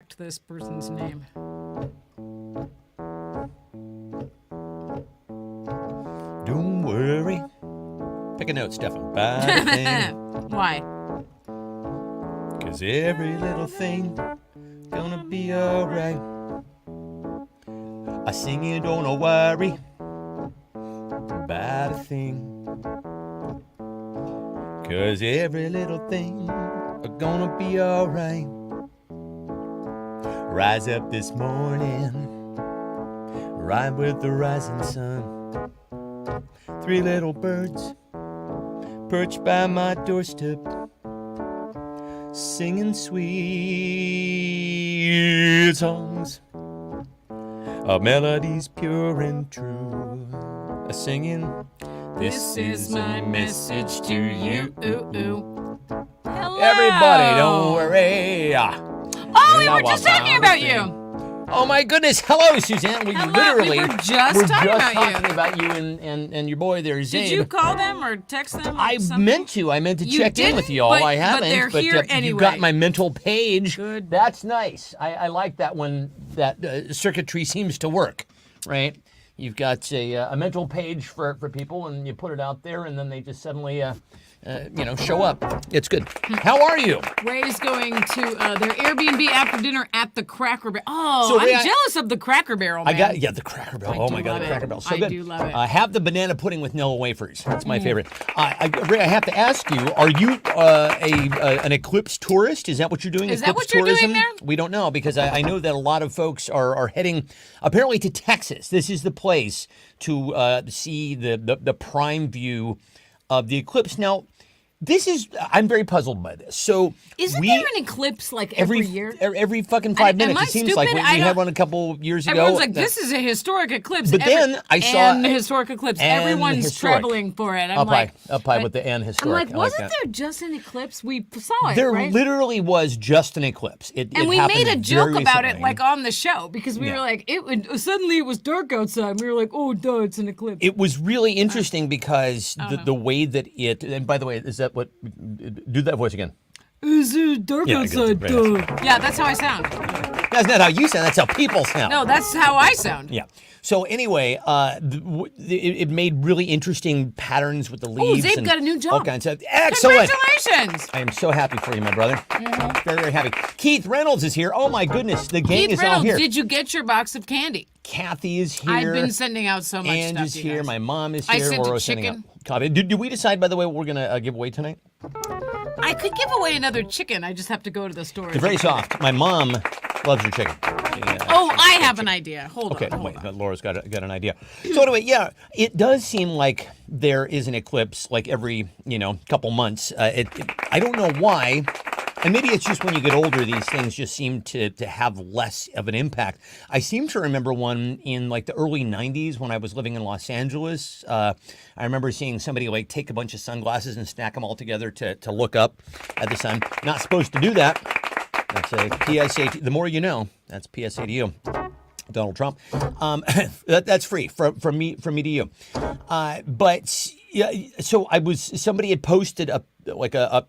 correct this person's name. Don't worry. Pick a note, Stefan. Bad thing. Why? 'Cause every little thing gonna be alright. I sing you, don't worry about a thing. 'Cause every little thing are gonna be alright. Rise up this morning, right with the rising sun. 3 little birds perched by my doorstep, singing sweet songs of melodies pure and true. Singing, This is my message to you. Ooh, ooh. Hello. Everybody, don't worry. Oh, we were just talking about you. Oh my goodness! Hello, Suzanne. We Hello, literally we were just talking about you. and your boy there, Zane. Did you call them or text them? Or I something? meant to You check in with didn't, y'all. but- I haven't, but they're here you anyway. got my mental page. Good. That's nice. I like that when that circuitry seems to work, right? You've got a mental page for people, and you put it out there, and then they just suddenly, show up. It's good. How are you? Ray's going to their Airbnb after dinner at the Cracker Barrel. Oh, So, I'm Ray, jealous of the Cracker Barrel, man. The Cracker Barrel. I Oh do my God, love the it. Cracker Barrel. So I good. do love it. Have the banana pudding with Nilla wafers. That's my favorite. Ray, I have to ask you: are you an Eclipse tourist? Is that what you're doing? Is that Eclipse what you're doing tourism? there? We don't know because I know that a lot of folks are heading apparently to Texas. This is the place to see the prime view of the eclipse. Now, I'm very puzzled by this. So Isn't there an eclipse like every year? Every fucking 5 Am minutes, I it seems like. stupid? We had one a couple years ago. Everyone's like, this is a historic eclipse. But then I saw- and historic eclipse. and Everyone's historic. traveling for it. I'm Up like, high with the N historic. I'm like, I like wasn't that. there just an eclipse? We saw it, There right? literally was just an eclipse. It And we happened made a joke very about it, recently. like on the show, because we Yeah. were like, suddenly it was dark outside. We were like, oh, duh, it's an eclipse. It was really interesting because the way that it. And by the way, is that what? Do that voice again. Is it dark Yeah, I got outside? the Duh. Yeah, that's how I sound. That's not how you sound. That's how people sound. No, that's how I sound. Yeah. So anyway, it made really interesting patterns with the leaves. Zabe and got a new job. All kinds of excellent. Congratulations. I am so happy for you, my brother. Very, very happy. Keith Reynolds is here. Oh my goodness, the gang Keith is all Reynolds, here. did you get your box of candy? Kathy is here. I've been sending out so much Ange stuff. is you here. guys. My mom is I here. sent a We're sending chicken. out coffee. Did we decide, by the way, what we're gonna give away tonight? I could give away another chicken. I just have to go to the store. It's very soft. My mom loves your chicken. Oh, I have an idea. Hold Okay, on. wait. Laura's got an idea. So anyway, yeah, it does seem like there is an eclipse like every couple months. I don't know why. And maybe it's just when you get older, these things just seem to have less of an impact. I seem to remember one in like the early 90s when I was living in Los Angeles. I remember seeing somebody like take a bunch of sunglasses and stack them all together to look up at the sun. Not supposed to do that. That's a PSA. The more you know, that's PSA to you. Donald Trump. That's free from me to you. But yeah, so somebody had posted a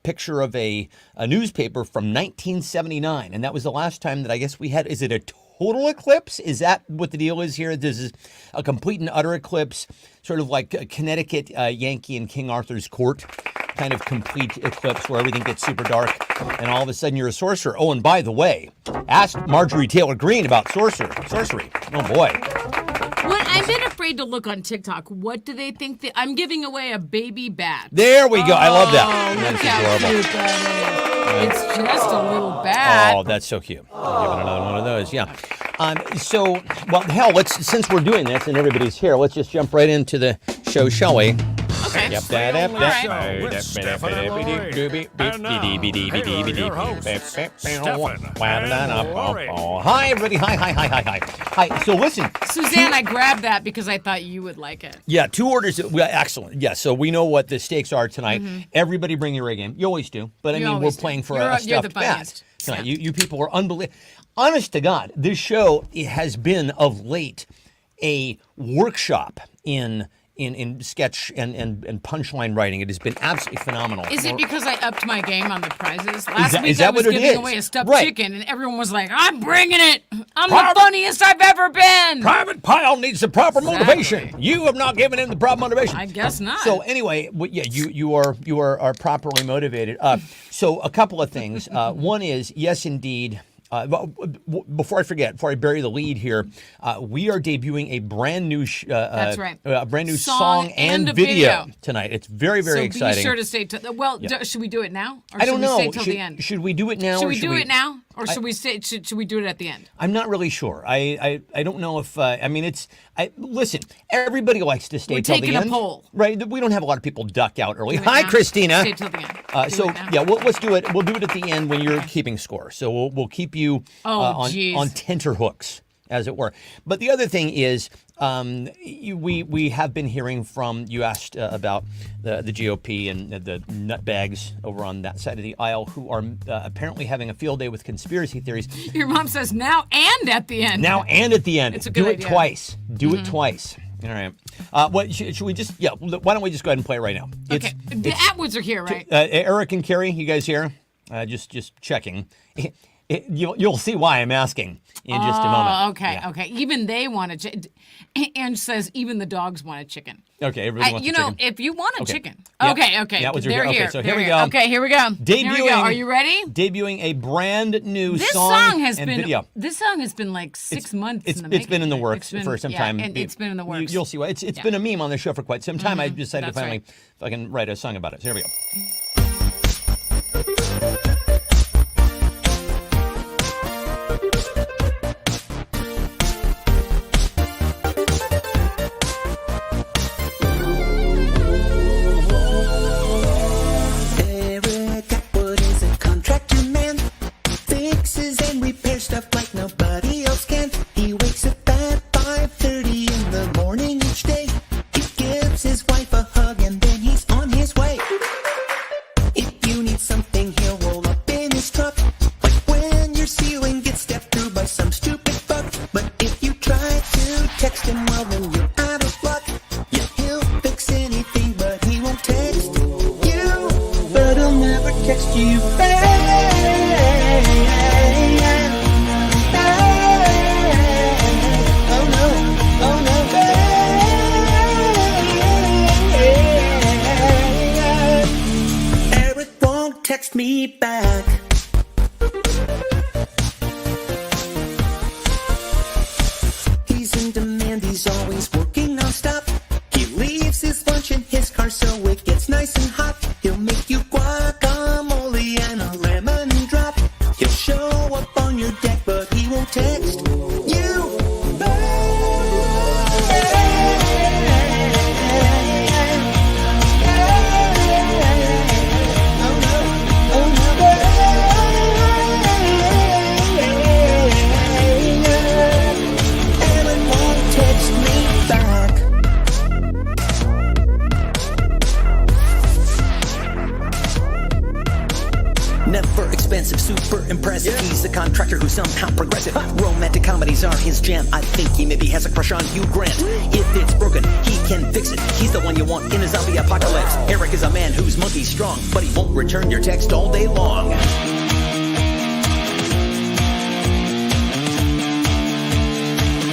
picture of a newspaper from 1979, and that was the last time that I guess we had. Is it a total eclipse? Is that what the deal is here? This is a complete and utter eclipse, sort of like a Connecticut Yankee in King Arthur's court. Kind of complete eclipse where everything gets super dark and all of a sudden you're a sorcerer. Oh, and by the way, ask Marjorie Taylor Greene about sorcery. Oh boy. What I've been afraid to look on TikTok. What do they think that I'm giving away a baby bat? There we go. I love that. Oh, That's look how adorable. cute that is. It's just a little bat. Oh, that's so cute. Giving another one of those, yeah. Well, hell, since we're doing this and everybody's here, let's just jump right into the show, shall we? Okay. Yep. With Stefan and Lori. And now, here are your hosts, Stefan and Lori. Hi, everybody. Hi. So listen. Suzanne, I grabbed that because I thought you would like it. Yeah, 2 orders. Excellent. Yeah, so we know what the stakes are tonight. Everybody bring your A game. You always do. But I You mean, we're always do. playing for You're a the stuffed bat funniest. tonight. Yeah. You people are unbelievable. Honest to God, this show has been of late a workshop in in sketch and punchline writing. It has been absolutely phenomenal. Is it because I upped my game on the prizes? Last week is that I was what it giving is? away a stuffed Right. chicken, and everyone was like, I'm bringing it. I'm Private- the funniest I've ever been. Private Pile needs the proper Exactly. motivation. You have not given him the proper motivation. I guess not. So anyway, yeah, you are properly motivated. So a couple of things. One is, yes, indeed. Before I forget, before I bury the lead here, we are debuting a brand new That's right. a brand new Song song and and a video video. tonight. It's very, very so exciting. be sure to stay. Should we do it now? Or I don't should know. we stay till the end? Should we do it now? Should or we do it now, or should we stay? Should we do it at the end? I'm not really sure. I don't know if I mean it's. Listen, everybody likes to stay We're till the taking a end, poll. right? We don't have a lot of people duck out early. Do it Hi, now. Christina. Stay till the end. Do So it now. yeah, let's do it. We'll do it at the end when you're keeping score. So we'll keep you geez. on tenterhooks, as it were. But the other thing is, we have been hearing from you asked about the GOP and the nutbags over on that side of the aisle who are apparently having a field day with conspiracy theories. Your mom says now and at the end. Now and at the end. It's a good do it idea. twice. Do it twice. All right. What should we just? Yeah. Why don't we just go ahead and play it right now? Okay. The Atwoods are here, right? Eric and Carrie, you guys here? Just checking. You'll see why I'm asking in just a moment. Oh, okay, Yeah. okay. Even they want a chicken. Ange says even the dogs want a chicken. Okay. Everybody wants You a know, chicken. if you want a Okay. chicken. Yeah. Okay. That was your- They're okay, here. so They're here we go. Okay, here we go. Here we Debuting- go. Are you ready? Debuting a brand new This song, song has and been video. This song has been like 6 months It's in the it's been in the works It's been- for some yeah, time. and it's been in the works. You'll see why. It's Yeah. been a meme on the show for quite some time. I decided to That's finally right. if I can write a song about it. So here we go. Eric Atwood is a contractor man. Fixes and repairs stuff like nobody else can. He wakes up at 5:30 in the morning each day. He gives his wife a hug and then he's on his way. If you need something, he'll roll up in his truck. Like when your ceiling gets stepped through by some stupid fuck. But if you try to text him, well then you're out of luck. Yeah, he'll fix anything, but he won't text you. But he'll never text you back. Oh no, oh no, Eric won't text me back. He's in demand, he's always working non-stop. He leaves his lunch in his car so it gets nice and hot. He'll make you guacamole and a lemon drop. He'll show up on your deck, but he won't text you Aaron won't text me back. Never expensive, super impressive. He's a contractor who's somehow progressive. Romantic comedies are his jam. I think he maybe has a crush on Hugh Grant. If it's broken, he can fix it. He's the one you want in a zombie apocalypse. Eric is a man who's monkey strong, but he won't return your text all day long.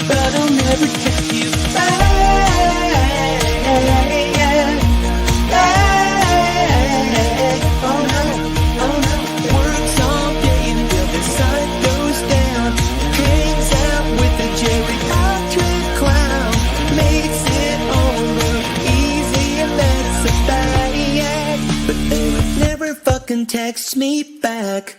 But I'll never text you back. Oh no, oh no. Works all day until the sun goes down. Hangs out with the geriatric clown. Makes it all look easy and that's about it. But Eric never fucking texts me back.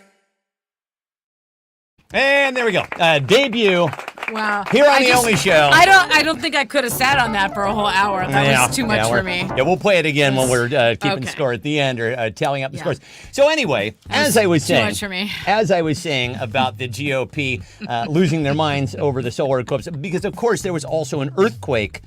And there we go. Debut. Wow. Here on The Only Show. I don't think I could have sat on that for a whole hour. That was too much for me. Yeah, we'll play it again when we're keeping Okay. score at the end or tallying up the Yeah. scores. So anyway, as I was too saying, much for me. as I was saying about the GOP losing their minds over the solar eclipse, because of course there was also an earthquake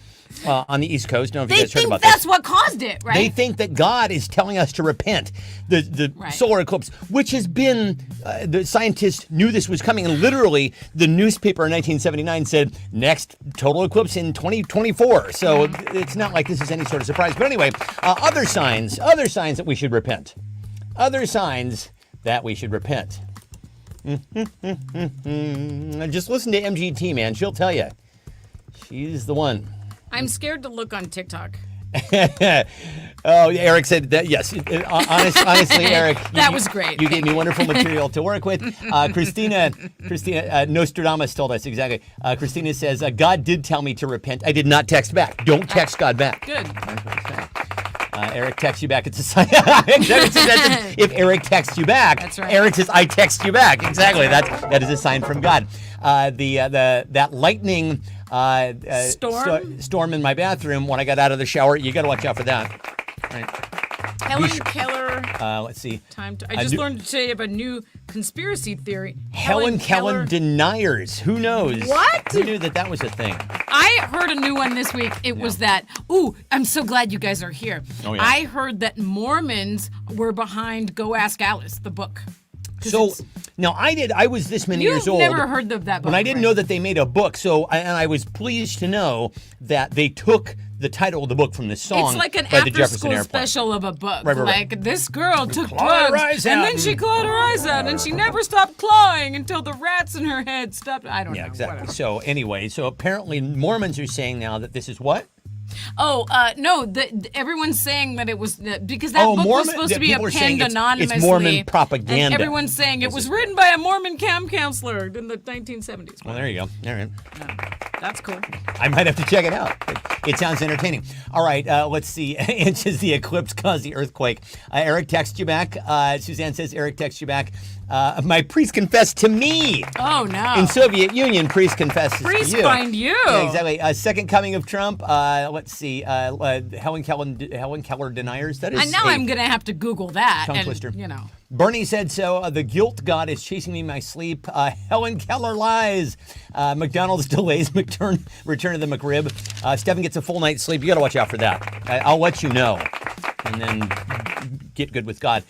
on the East Coast. I don't know if They you guys heard think about that's this. what caused it, right? They think that God is telling us to repent. The Right. solar eclipse, which has been, the scientists knew this was coming, and literally the newspaper in 1979 said, next total eclipse in 2024. So it's not like this is any sort of surprise. But anyway, other signs that we should repent. Other signs that we should repent. Just listen to MGT, man. She'll tell you. She's the one. I'm scared to look on TikTok. Oh, Eric said that. Yes, honestly, Eric, That was great. You gave me wonderful material to work with. Christina, Nostradamus told us exactly. Christina says, God did tell me to repent. I did not text back. Don't text God back. Good. Eric texts you back. It's a sign. If Eric texts you back, That's right. Eric says, "I text you back." Exactly. That is a sign from God. That lightning storm in my bathroom when I got out of the shower. You got to watch out for that. Right. Helen Keller. Let's see. I just learned today of a new conspiracy theory. Helen Keller deniers. Who knows? What? Who knew that was a thing? I heard a new one this week. It was that, I'm so glad you guys are here. Oh, yeah. I heard that Mormons were behind Go Ask Alice, the book. 'Cause So it's- now I was this many years You've old. never heard of that book. When I didn't right? know that they made a book, and I was pleased to know that they took the title of the book from the song It's like an by the Jefferson after-school Airplane. special of a book. Right. Like, this girl took clawed her drugs, eyes and out then she and- clawed her eyes out, and she never stopped clawing until the rats in her head stopped. I don't know. Yeah, exactly. whatever. So anyway, apparently Mormons are saying now that this is what? Oh, no, everyone's saying that it was, because that book was Mormon- supposed to be people are saying penned it's anonymously. Mormon propaganda. And everyone's saying it was written by a Mormon camp counselor in the 1970s. Well, there you go. All right. That's cool. I might have to check it out. It sounds entertaining. All right, let's see. Inches the eclipse caused the earthquake. Eric texts you back. Suzanne says Eric texts you back. My priest confessed to me. Oh, no. In Soviet Union, priest confesses Priest to you. find you. Yeah, exactly. Second coming of Trump. Let's see. Helen Keller deniers. That is. And now I'm going to have to Google that. Tongue and, twister. you know. Bernie said so. The guilt god is chasing me in my sleep. Helen Keller lies. McDonald's delays return of the McRib. Stephen gets a full night's sleep. You got to watch out for that. I'll let you know. And then get good with God.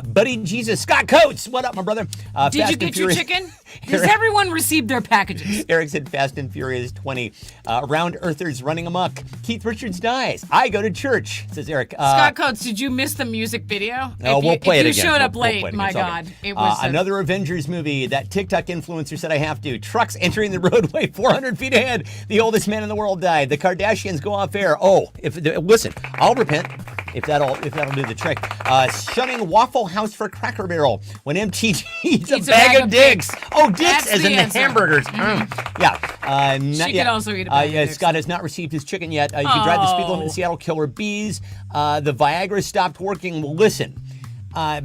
Buddy Jesus, Scott Coates, what up, my brother? Did Fast you and get your Furious- chicken? Does everyone receive their packages? Eric said Fast and Furious 20. Round Earthers running amok. Keith Richards dies. I go to church, says Eric. Scott Coates, did you miss the music video? We'll play it again. If you showed up We'll late, play it my again. It's all God. good. It was another Avengers movie. That TikTok influencer said I have to. Trucks entering the roadway 400 feet ahead. The oldest man in the world died. The Kardashians go off air. Oh, listen, I'll repent. If that'll do the trick. Shunning Waffle House for Cracker Barrel when MTG eats a bag of dicks. Oh, dicks That's as the in the answer. hamburgers. Yeah. She could also eat a bag of dicks. Scott has not received his chicken yet. You can drive the speed limit in Oh. Seattle, killer bees. The Viagra stopped working. Well, listen,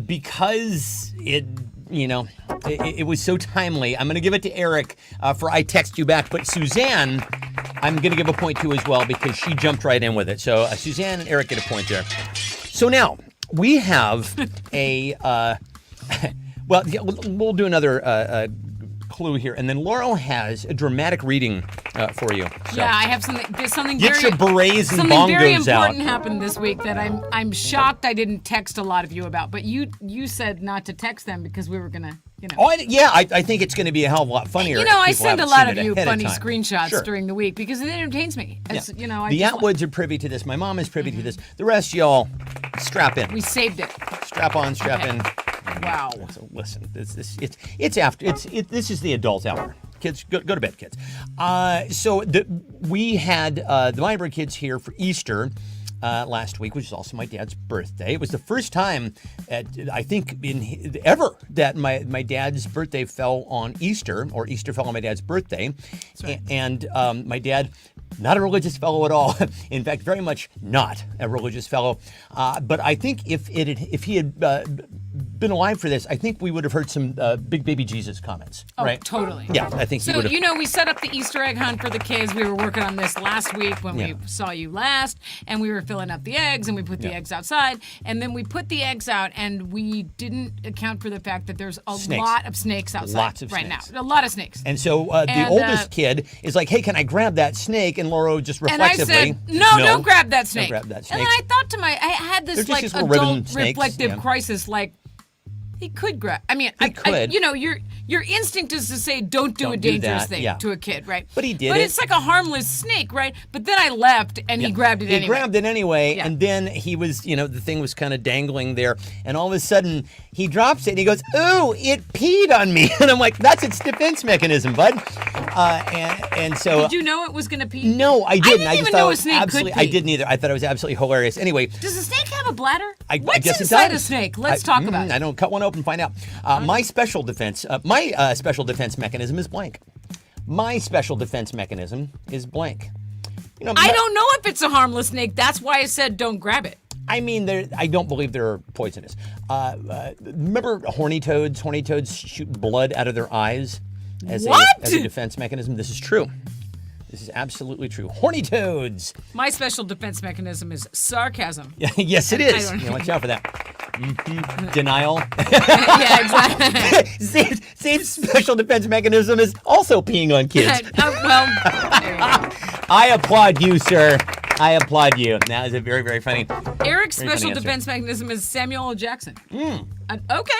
because it was so timely. I'm going to give it to Eric for I text you back, but Suzanne, I'm going to give a point to as well because she jumped right in with it. So Suzanne and Eric get a point there. So now we have a well, yeah, we'll do another clue here, and then Laurel has a dramatic reading for you. So. Yeah, I have something Get very your berets and something very bongos out. important happened this week that I'm shocked I didn't text a lot of you about. But you said not to text them because we were gonna, Oh, I think it's going to be a hell of a lot funnier. You know, if I people send a haven't lot seen of it you ahead funny time. screenshots Sure. during the week because it entertains me. It's, Yeah. you know, I the just Atwoods are privy to this. My mom is privy to this. The rest, y'all, strap in. we saved it. Strap on, strap Okay. in. Wow. So listen, this is the adult hour. Kids, go to bed, kids. We had the Meyerberg kids here for Easter last week, which is also my dad's birthday. It was the first time, I think, ever that my dad's birthday fell on Easter, or Easter fell on my dad's birthday. right. And my dad, not a religious fellow at all. In fact, very much not a religious fellow. But I think if he had been alive for this, I think we would have heard some big baby Jesus comments, Oh, right? totally. Yeah, I think you So, would have. you know, we set up the Easter egg hunt for the kids. We were working on this last week when Yeah. we saw you last, and we were filling up the eggs, and we put the eggs outside, and then we put the eggs out, and we didn't account for the fact that there's a Snakes. lot of snakes outside Lots of right snakes. now. A lot of snakes. And so the And, oldest kid is like, "Hey, can I grab that snake?" And Laura just And I reflexively, said, no, don't grab that Don't snake. grab that And snake. then I thought to I had They're this just like these little ribbon adult snakes, reflective yeah. crisis, like he could grab. I mean, He could. you know, your instinct is to say don't do Don't a do dangerous that, thing yeah. to a kid, right? But he did But it. it's like a harmless snake, right? But then I left and he grabbed it He anyway. grabbed it anyway, Yeah. and then he was, the thing was kind of dangling there, and all of a sudden he drops it and he goes, "Ooh, it peed on me," and I'm like, "That's its defense mechanism, bud." And so. Did you know it was going to pee? No, I didn't. I didn't just even thought know it a was snake could absolutely. pee. I didn't either. I thought it was absolutely hilarious. Anyway, Does a snake have a bladder? I What's guess inside it does. a snake? Let's talk about it. I don't cut one open, find out. My special defense mechanism is blank. My special defense mechanism is blank. I don't know if it's a harmless snake. That's why I said don't grab it. I mean, I don't believe they're poisonous. Remember horny toads? Horny toads shoot blood out of their eyes as What? as a defense mechanism. This is true. This is absolutely true. Horny toads. My special defense mechanism is sarcasm. Yes, it I is. don't- Watch out for that. Mhm. Denial. Yeah, exactly. Same special defense mechanism is also peeing on kids. Well, there you go. I applaud you, sir. I applaud you. That is a very, very funny. Eric's Very funny special answer. defense mechanism is Samuel L. Jackson. Okay.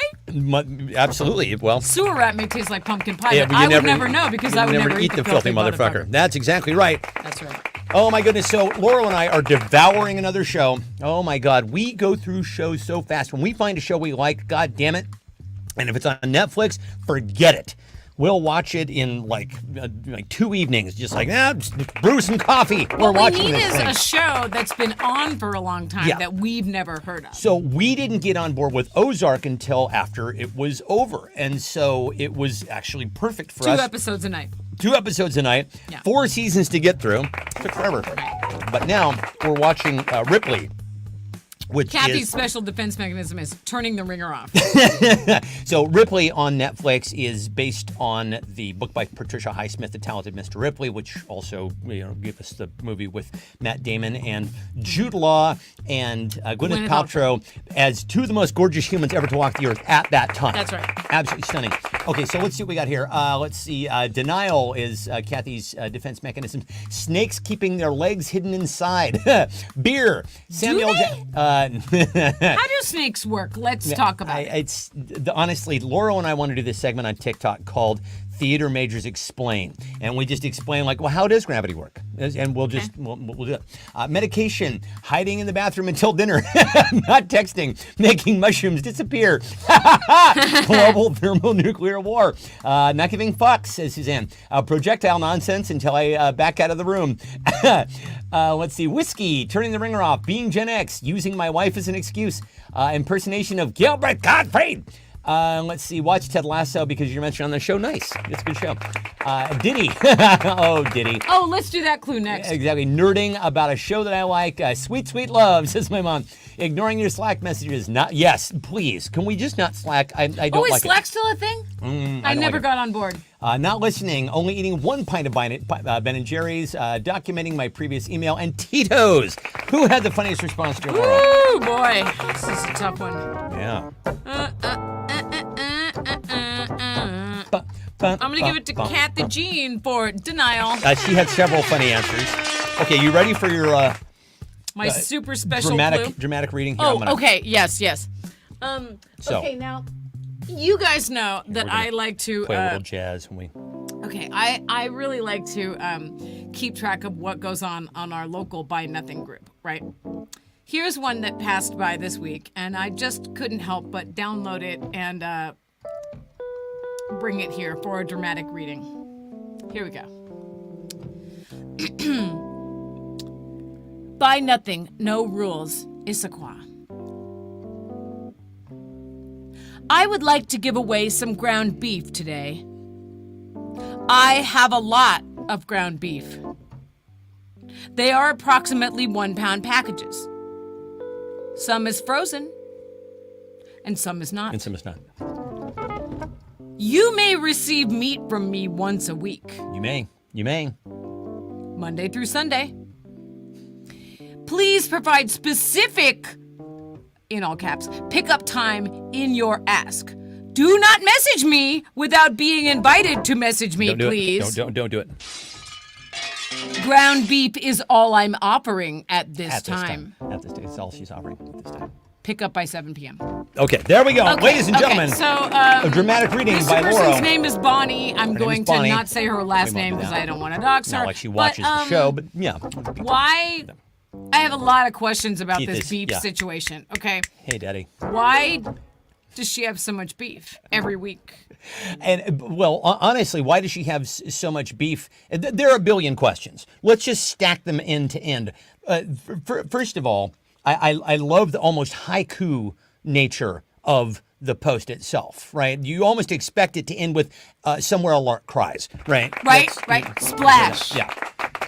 Absolutely. Well, Sewer rat may taste like pumpkin pie, yeah, but but you I would never know because I would never eat the filthy motherfucker. That's exactly right. That's right. Oh my goodness. So Laurel and I are devouring another show. Oh my God. We go through shows so fast. When we find a show we like, God damn it. And if it's on Netflix, forget it. We'll watch it in like 2 evenings, just like, just brew some coffee. We're What we watching need this is thing. a show that's been on for a long time Yeah. that we've never heard of. So we didn't get on board with Ozark until after it was over. And so it was actually perfect for 2 us. episodes a night. 2 episodes a night, Yeah. 4 seasons to get through. Took forever. But now we're watching Ripley, which Kathy's is... special defense mechanism is turning the ringer off. So Ripley on Netflix is based on the book by Patricia Highsmith, The Talented Mr. Ripley, which also gave us the movie with Matt Damon and Jude Law and Gwyneth Paltrow as 2 of the most gorgeous humans ever to walk the earth at that time. That's right. Absolutely stunning. Okay, so let's see what we got here. Let's see. Denial is Kathy's defense mechanism. Snakes keeping their legs hidden inside. Beer. Samuel. How do snakes work? Let's talk about it. Honestly, Laurel and I want to do this segment on TikTok called Theater Majors Explain, and we just explain like, well, how does gravity work? And we'll just we'll do it. Medication, hiding in the bathroom until dinner, not texting, making mushrooms disappear, global thermonuclear war, not giving fucks, says Suzanne, projectile nonsense until I back out of the room. Let's see, whiskey, turning the ringer off, being Gen X, using my wife as an excuse, impersonation of Gilbert Gottfried. Let's see, watch Ted Lasso because you're mentioned on the show. Nice. It's a good show. Diddy. Oh, Diddy. Oh, let's do that clue next. Exactly. Nerding about a show that I like. Sweet, sweet love, says my mom. Ignoring your Slack messages. Not. Yes, please. Can we just not Slack? I don't Oh, is like Slack still a thing? I don't never like it. got on board. Not listening. Only eating 1 pint of Ben & Jerry's. Documenting my previous email. And Tito's. Who had the funniest response to your Laurel? Oh, boy. This is a tough one. Yeah. I'm going to give it to Kathy Jean for denial. She had several funny answers. Okay, you ready for your My super special clue. dramatic reading here? I'm Oh, gonna- okay. Yes. So- Okay, now, you guys know that we're gonna I like to... Play a little jazz when we. Okay, I really like to keep track of what goes on our local Buy Nothing group, right? Here's one that passed by this week, and I just couldn't help but download it and bring it here for a dramatic reading. Here we go. Buy Nothing, no rules, Issaquah. I would like to give away some ground beef today. I have a lot of ground beef. They are approximately 1-pound packages. Some is frozen. and some is not. And some is not. You may receive meat from me once a week, You may. You may. Monday through Sunday. Please provide specific, in all caps, pickup time in your ask. Do not message me without being invited to message me, Don't do please. it. Don't do it. Ground beef is all I'm offering at this At this time. time. At this time. It's all she's offering at this time. Pick up by 7 p.m. Okay, there we go. Okay, Ladies and okay, gentlemen, so, a dramatic reading this by person's Laura. name is Bonnie. I'm name going is to Bonnie. not say her last We won't name do because that. I don't want to dox her. Not like she watches the show, but yeah. Why? I have a lot of questions about Keith this is- beef yeah. situation. Okay, Hey, Daddy. why does she have so much beef every week? And well, honestly, why does she have so much beef? There are a billion questions. Let's just stack them end to end. First of all, I love the almost haiku nature of the post itself, right? You almost expect it to end with somewhere a lark cries, right? Right, That's- right. Splash. Yeah.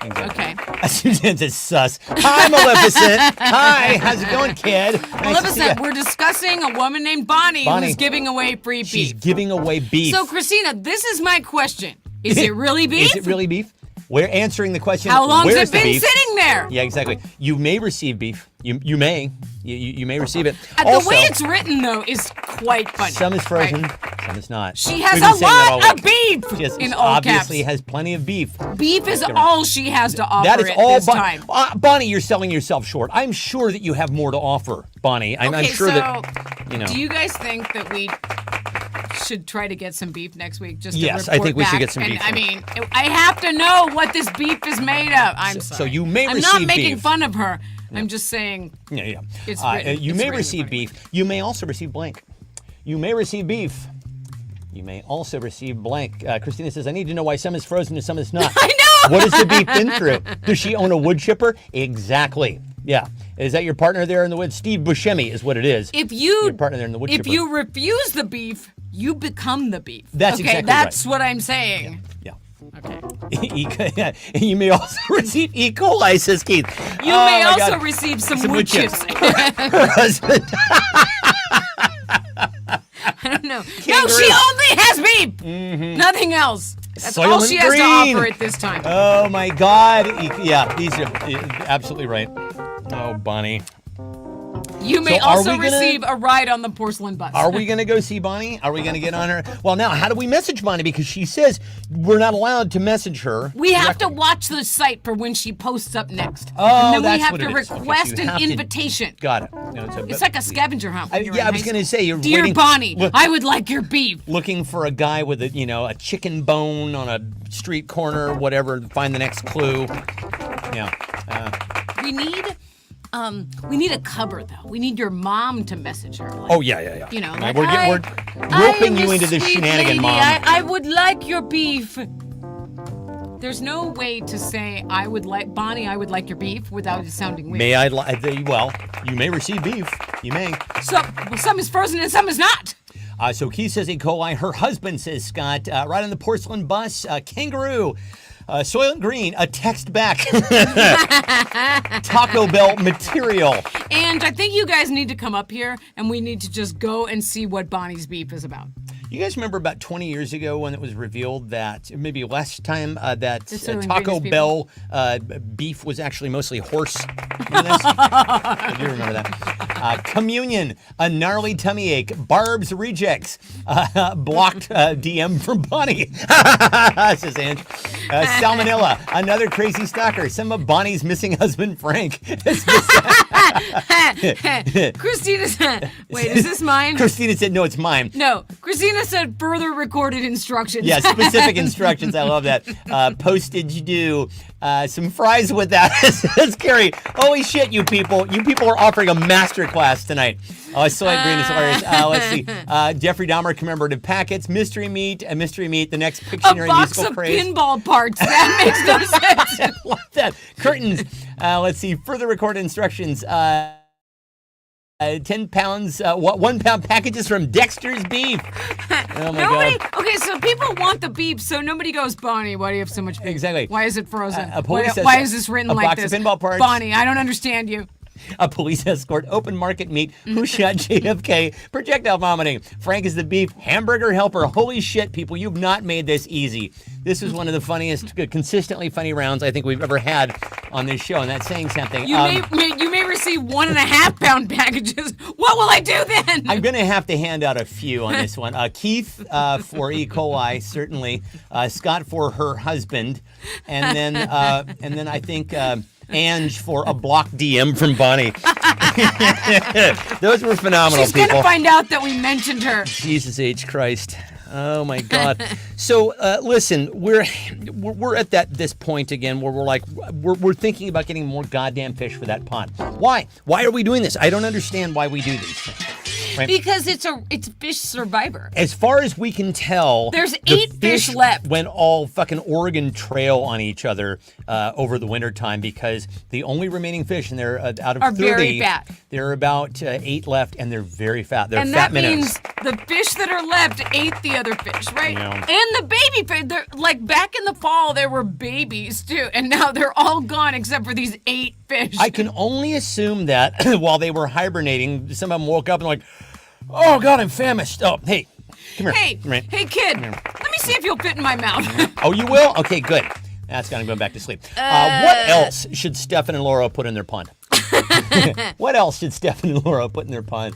Exactly. Okay. Suzanne says sus. Hi, Maleficent. Hi, how's it going, kid? Nice to see Maleficent, ya. we're discussing a woman named Bonnie, Bonnie. who's giving away free She's beef. giving away beef. So, Christina, this is my question. Is it really beef? Is it really beef? We're answering the question. How long's where's it the been beef? sitting there? Yeah, exactly. You may receive beef. You may. You may receive it. The Also, way it's written, though, is quite funny. some is frozen, right? some is not. She has We've been a saying that all lot of week. beef She has- in all obviously caps. has plenty of beef. Beef is all she has to offer That is at all, this time. Bonnie. You're selling yourself short. I'm sure that you have more to offer, Bonnie. I'm Okay, sure so that you know. do you guys think that we should try to get some beef next week? Just to Yes, I report think we should back? get some And, beef. I mean, I have to know what this beef is made of. I'm So sorry. you may I'm receive not making beef. fun of her. I'm just saying. Yeah. It's written- you it's may written receive funny. beef. You may also receive blank. You may receive beef. You may also receive blank. Christina says, I need to know why some is frozen and some is not. I know. What has the beef been through? Does she own a wood chipper? Exactly. Yeah. Is that your partner there in the woods? Steve Buscemi is what it is. If you Your partner there in the wood if chipper. you refuse the beef, you become the beef. That's okay, exactly that's right. what I'm saying. Yeah. Okay. You may also receive E. coli, says Keith. You Oh, may my also God. receive some Some wood wood chips. chips. Her husband. I don't know. No, Kangaroo. she only has beef. Nothing else. That's all Soylent she has to Green. offer at this time. Oh my God! Yeah, these are absolutely right. Oh, Bonnie, You may So are also we gonna- receive a ride on the porcelain bus. are we gonna go see Bonnie? Are we gonna get on her? Well, now, how do we message Bonnie? Because she says we're not allowed to message her. We have to directly. watch the site for when she posts up next. Oh, and then that's we have what to it is. Okay, so request you an have to- invitation. Got it. No, It's like a scavenger hunt. when you're yeah, in I was high gonna school. say, you're Dear waiting- Bonnie, look- I would like your beef. looking for a guy with a chicken bone on a street corner, whatever. Find the next clue. Yeah. We need a cover though. We need your mom to message her. Like, Oh yeah. you know, Right, like, we're I roping am you a into this sweet shenanigan, lady. Mom. I would like your beef. There's no way to say I would like Bonnie. I would like your beef without it sounding weird. May I? Well, you may receive beef. You may. So some is frozen and some is not. So Keith says E. coli. Her husband says Scott. Right on the porcelain bus. Kangaroo. Soylent Green. A text back. Taco Bell material. And I think you guys need to come up here and we need to just go and see what Bonnie's beef is about. You guys remember about 20 years ago when it was revealed that, maybe last time, that Soylent Taco Green's Bell beef was actually mostly horse? Remember this? I do remember that. Communion, a gnarly tummy ache, Barb's rejects, blocked DM from Bonnie, says Ange. Salmonella, another crazy stalker, some of Bonnie's missing husband, Frank. Christina said, wait, is this mine? Christina said, no, it's mine. No, Christina said further recorded instructions. Yeah, specific instructions. I love that. Postage due. Some fries with that. That's Carrie. Holy shit, you people. You people are offering a master class tonight. Soylent Green is hilarious. Let's see. Jeffrey Dahmer commemorative packets. Mystery meat. The next A Pictionary box musical of craze. pinball parts. That makes no sense. I love that. Curtains. Let's see. Further recorded instructions. 10 pounds, 1 pound packages from Dexter's Beef. Oh my Nobody. God. Okay, so people want the beef, so nobody goes, Bonnie, why do you have so much beef? Exactly. Why is it frozen? Police says Why is this written a like box this? of pinball parts. Bonnie, I don't understand you. A police escort, open market meat, who shot JFK, projectile vomiting, Frank is the beef, hamburger helper. Holy shit, people, you've not made this easy. This is one of the funniest, consistently funny rounds I think we've ever had on this show, and that's saying something. You may receive 1.5 pound packages. What will I do then? I'm going to have to hand out a few on this one. Keith for E. coli, certainly. Scott for her husband, and then I think Ange for a block DM from Bonnie. Those were phenomenal. She's people. gonna find out that we mentioned her. Jesus H. Christ. Oh my God! So listen, we're at this point again where we're thinking about getting more goddamn fish for that pond. Why? Why are we doing this? I don't understand why we do these things. Right? Because it's Fish Survivor. As far as we can tell, there's the 8 fish left. Went all fucking Oregon Trail on each other over the wintertime because the only remaining fish, and they're out of 30, very fat. There are about 8 left, and they're very fat. They're and fat that minnows. means the fish that are left ate the other fish, right? Yeah. And the baby fish, they're like back in the fall, there were babies too, and now they're all gone except for these 8 fish. I can only assume that while they were hibernating, some of them woke up and like, oh God, I'm famished. Oh, hey, come here. Hey, Come here. hey kid, let me see if you'll fit in my mouth. Oh, you will? Okay, good. That's gonna go back to sleep. What else should Stefan and Laura put in their pond? What else should Stefan and Laura put in their pond?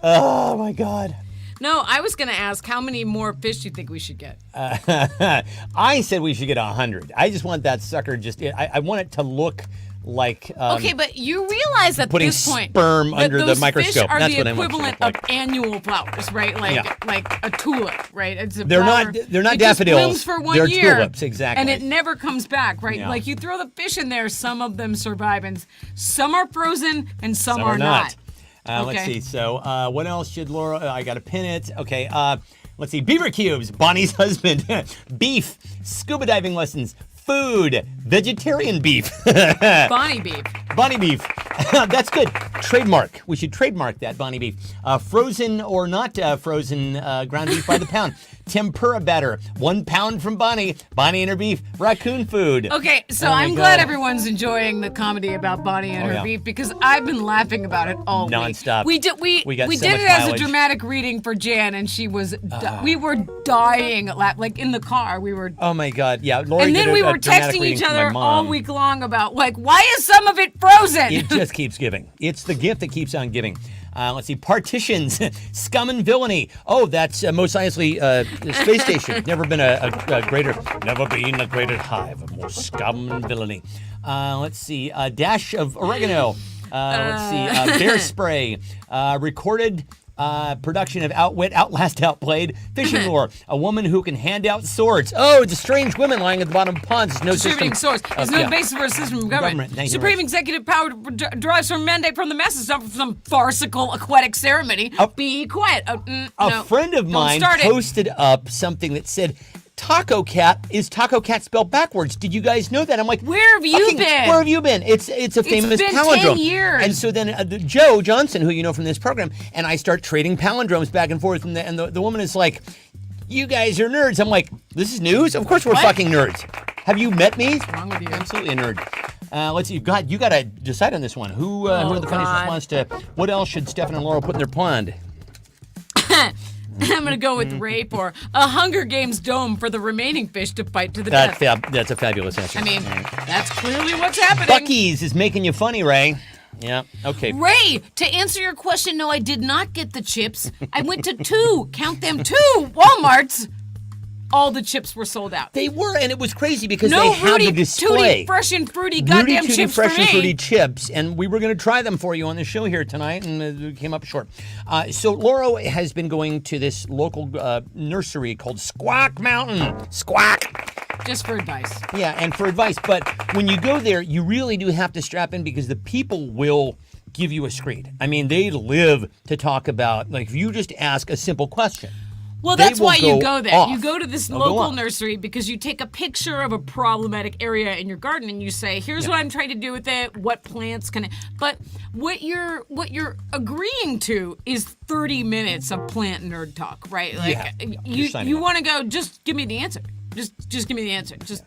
Oh my God. No, I was going to ask how many more fish do you think we should get? I said we should get 100. I just want that sucker I want it to look like okay, but you realize at putting this point sperm that under the those microscope. Fish are That's the what I want it to equivalent look like. of annual flowers, right? Like a tulip, right? It's a They're flower. not it daffodils. Just blooms for one They're year, tulips, exactly. and it never comes back, right? Yeah. Like you throw the fish in there, some of them survive, and some are frozen, and some are not. Okay. Let's see. So what else should Laura? I got to pin it. Okay. Let's see. Beaver cubes. Bonnie's husband. Beef. Scuba diving lessons. Food. Vegetarian beef. Bonnie beef. Bonnie beef. That's good. Trademark. We should trademark that, Bonnie beef. Frozen or not frozen ground beef by the pound. Tempura batter. 1 pound from Bonnie. Bonnie and her beef. Raccoon food. Okay, so Oh my I'm glad God. everyone's enjoying the comedy about Bonnie and Oh, her yeah. beef because I've been laughing about it all Nonstop. week. We got so did much it as mileage. a dramatic reading for Jan, and she was we were dying like in the car. We were. Oh my God. Yeah. Lori And did then a- we a were dramatic texting reading each for my other mom. all week long about why is some of it frozen? It just keeps giving. It's the gift that keeps on giving. Let's see. Partitions. Scum and villainy. Oh, that's most honestly space station. Never been a greater hive of more scum and villainy. Let's see. A dash of oregano. Let's see. Bear spray. Recorded production of Outwit, Outlast, Outplayed, Fishing Lore, a woman who can hand out swords. Oh, it's a strange women lying at the bottom of ponds. There's no Distributing system. source. There's no yeah. basis for a system of government. Thank you Supreme very much. executive power derives from mandate from the masses, not from some farcical aquatic ceremony. Be quiet. A friend of mine posted up something that said, Taco Cat is Taco Cat spelled backwards. Did you guys know that? I'm like, Where have you been? Where have you been? It's a famous been palindrome. 10 years. And so then Joe Johnson, who you know from this program, and I start trading palindromes back and forth, and the woman is like, you guys are nerds. I'm like, this is news? Of course we're fucking nerds. Have you met me? What's wrong with you? Absolutely a nerd. Let's see. You got to decide on this one. Who are the funniest response to what else should Stefan and Laura put in their pond? I'm going to go with rape or a Hunger Games dome for the remaining fish to fight to the death. That's a fabulous answer. I mean, that's clearly what's happening. Buc-ee's is making you funny, Ray. Yeah, okay. Ray, to answer your question, no, I did not get the chips. I went to 2, count them, 2 Walmarts. All the chips were sold out. They were, and it was crazy because No they had Rudy the display. Tooty fresh and fruity Rudy goddamn Tooty chips fresh for and me. fruity chips, and we were going to try them for you on the show here tonight, and it came up short. So Laura has been going to this local nursery called Squawk Mountain. Squawk. Just for advice. Yeah, and for advice. But when you go there, you really do have to strap in because the people will give you a screed. I mean, they live to talk about, like, if you just ask a simple question. Well, They that's will why you go go there. off. You go to this They'll go local off. nursery because you take a picture of a problematic area in your garden and you say, "Here's what I'm trying to do with it. What plants can?" But what you're agreeing to is 30 minutes of plant nerd talk, right? Like Yeah. You're signing you up. want to go. Just give me the answer. Just give me the answer. Just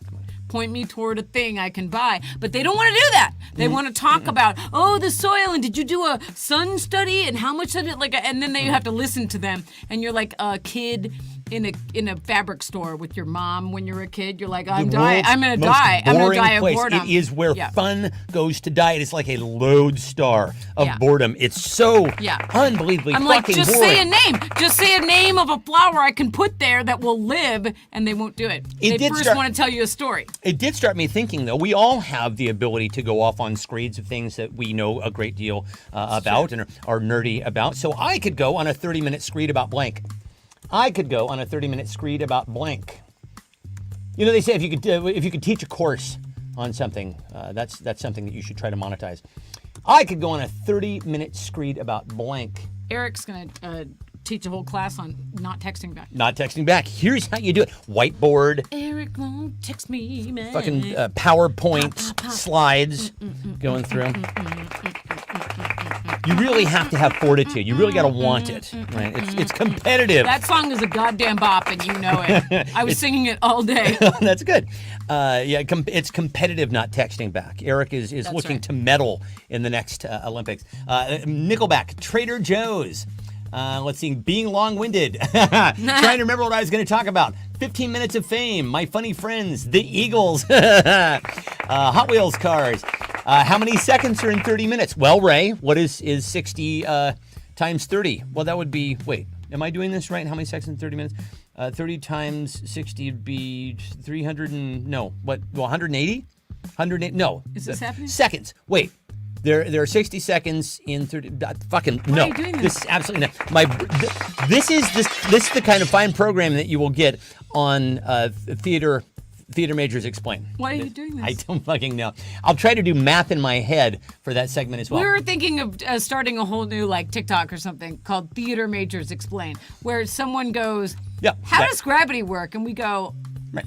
point me toward a thing I can buy. But they don't want to do that. They want to talk about, the soil, and did you do a sun study, and how much did it, and then you have to listen to them, and you're like a kid in a fabric store with your mom when you're a kid. You're like, I'm dying. I'm gonna die. I'm gonna die of boredom. It is where fun goes to die. It is like a lodestar of boredom. It's so unbelievably I'm like, fucking just boring. say a name. Just say a name of a flower I can put there that will live, and they won't do it. They first want to tell you a story. It did start me thinking, though. We all have the ability to go off on screeds of things that we know a great deal about and are nerdy about. So I could go on a 30-minute screed about blank. I could go on a 30-minute screed about blank. You know, they say if you could teach a course on something, that's something that you should try to monetize. I could go on a 30-minute screed about blank. Eric's going to teach a whole class on not texting back. Not texting back. Here's how you do it. Whiteboard. Eric won't text me, man. Fucking PowerPoint slides going through. You really have to have fortitude. You really got to want it. Right? It's competitive. That song is a goddamn bop, and you know it. I was singing it all day. That's good. It's competitive, not texting back. Eric is looking to medal in the next Olympics. Nickelback, Trader Joe's. Let's see, being long-winded. Trying to remember what I was going to talk about. 15 Minutes of Fame, My Funny Friends, The Eagles, Hot Wheels cars. How many seconds are in 30 minutes? Well, Ray, what is 60 times 30? Well, that would be, wait, am I doing this right? How many seconds in 30 minutes? 30 times 60 would be 300 and, no, what, well, 180? 180, no. Is this happening? Seconds, wait. There are 60 seconds in 30. Fucking no. Why are you doing this? This is absolutely not. This is the kind of fine program that you will get on Theater Majors Explain. Why are you doing this? I don't fucking know. I'll try to do math in my head for that segment as well. We were thinking of starting a whole new TikTok or something called Theater Majors Explain, where someone goes, "How does gravity work?" And we go, right.